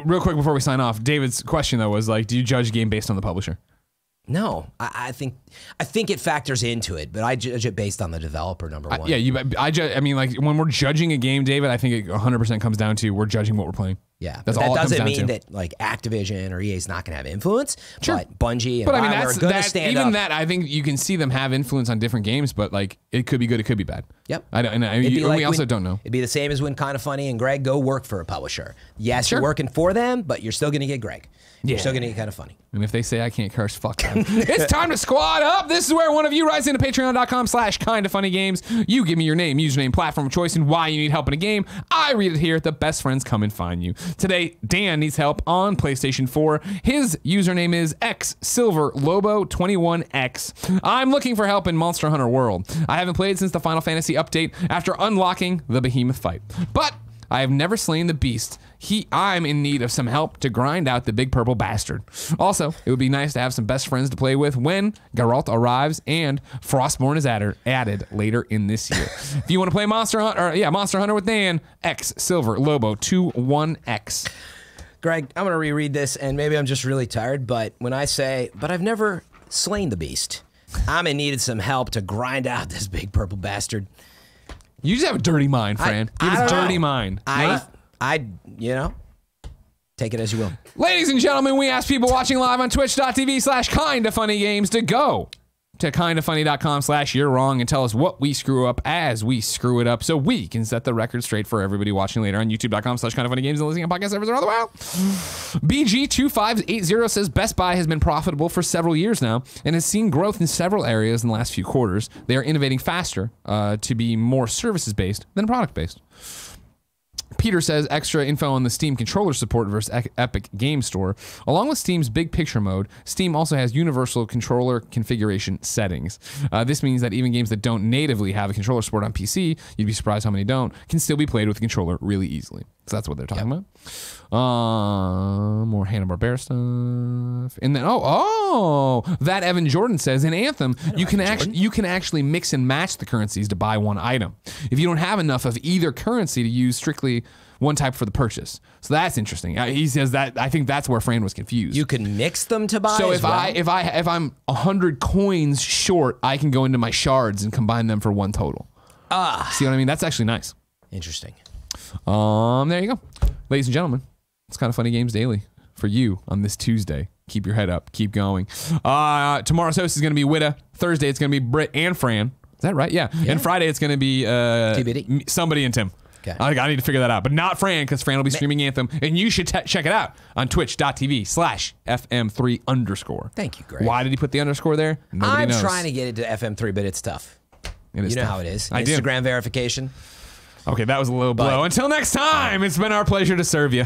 Real quick before we sign off, David's question though was like, do you judge a game based on the publisher? No, I think it factors into it, but I judge it based on the developer. Number one. I mean, like when we're judging a game, David, I think it 100% comes down to we're judging what we're playing. Yeah, but that doesn't mean that like Activision or EA is not going to have influence. Sure. But Bungie and BioWare are going to stand up. Even that, I think you can see them have influence on different games, but like it could be good, it could be bad. Yep. We also don't know. It'd be the same as when Kind of Funny and Greg go work for a publisher. Yes, you're working for them, but you're still going to get Greg. You're still going to get Kind of Funny. And if they say I can't curse, fuck them. It's time to squad up. This is where one of you writes into patreon.com/kindoffunnygames. You give me your name, username, platform of choice, and why you need help in a game. I read it here. The best friends come and find you. Today, Dan needs help on PlayStation 4. His username is xsilverlobo21x. I'm looking for help in Monster Hunter World. I haven't played since the Final Fantasy update after unlocking the behemoth fight. But I have never slain the beast. I'm in need of some help to grind out the big purple bastard. Also, it would be nice to have some best friends to play with when Geralt arrives and Frostborn is added later in this year. If you want to play Monster Hunter with Dan, xsilverlobo21x. Greg, I'm going to reread this, and maybe I'm just really tired, but when I say, but I've never slain the beast, I'm in need of some help to grind out this big purple bastard. You just have a dirty mind, Fran. You have a dirty mind. You know, take it as you will. Ladies and gentlemen, we ask people watching live on twitch.tv/kindafunnygames to go to kindafunny.com/you're wrong and tell us what we screw up as we screw it up so we can set the record straight for everybody watching later on youtube.com/kindafunnygames and listening on podcast servers around the world. BG2580 says Best Buy has been profitable for several years now and has seen growth in several areas in the last few quarters. They are innovating faster to be more services-based than product-based. Peter says extra info on the Steam controller support versus Epic Game Store. Along with Steam's big picture mode, Steam also has universal controller configuration settings. This means that even games that don't natively have a controller support on PC, you'd be surprised how many don't, can still be played with a controller really easily. So that's what they're talking about. More Hanna-Barbera stuff. And then, that Evan Jordan says in Anthem, you can actually mix and match the currencies to buy one item. If you don't have enough of either currency to use strictly one type for the purchase. So that's interesting. He says that, I think that's where Fran was confused. You can mix them to buy. So if I'm 100 coins short, I can go into my shards and combine them for one total. See what I mean? That's actually nice. Interesting. There you go. Ladies and gentlemen, it's Kind of Funny Games Daily for you on this Tuesday. Keep your head up. Keep going. Tomorrow's host is going to be Whitta. Thursday, it's going to be Britt and Fran. Is that right? Yeah. And Friday, it's going to be somebody and Tim. Okay. I need to figure that out. But not Fran, because Fran will be streaming Anthem. And you should check it out on twitch.tv/FM3_. Thank you, Greg. Why did he put the underscore there? Nobody knows. I'm trying to get into FM3, but it's tough. You know how it is. Instagram verification. Okay, that was a low blow. Until next time, it's been our pleasure to serve you.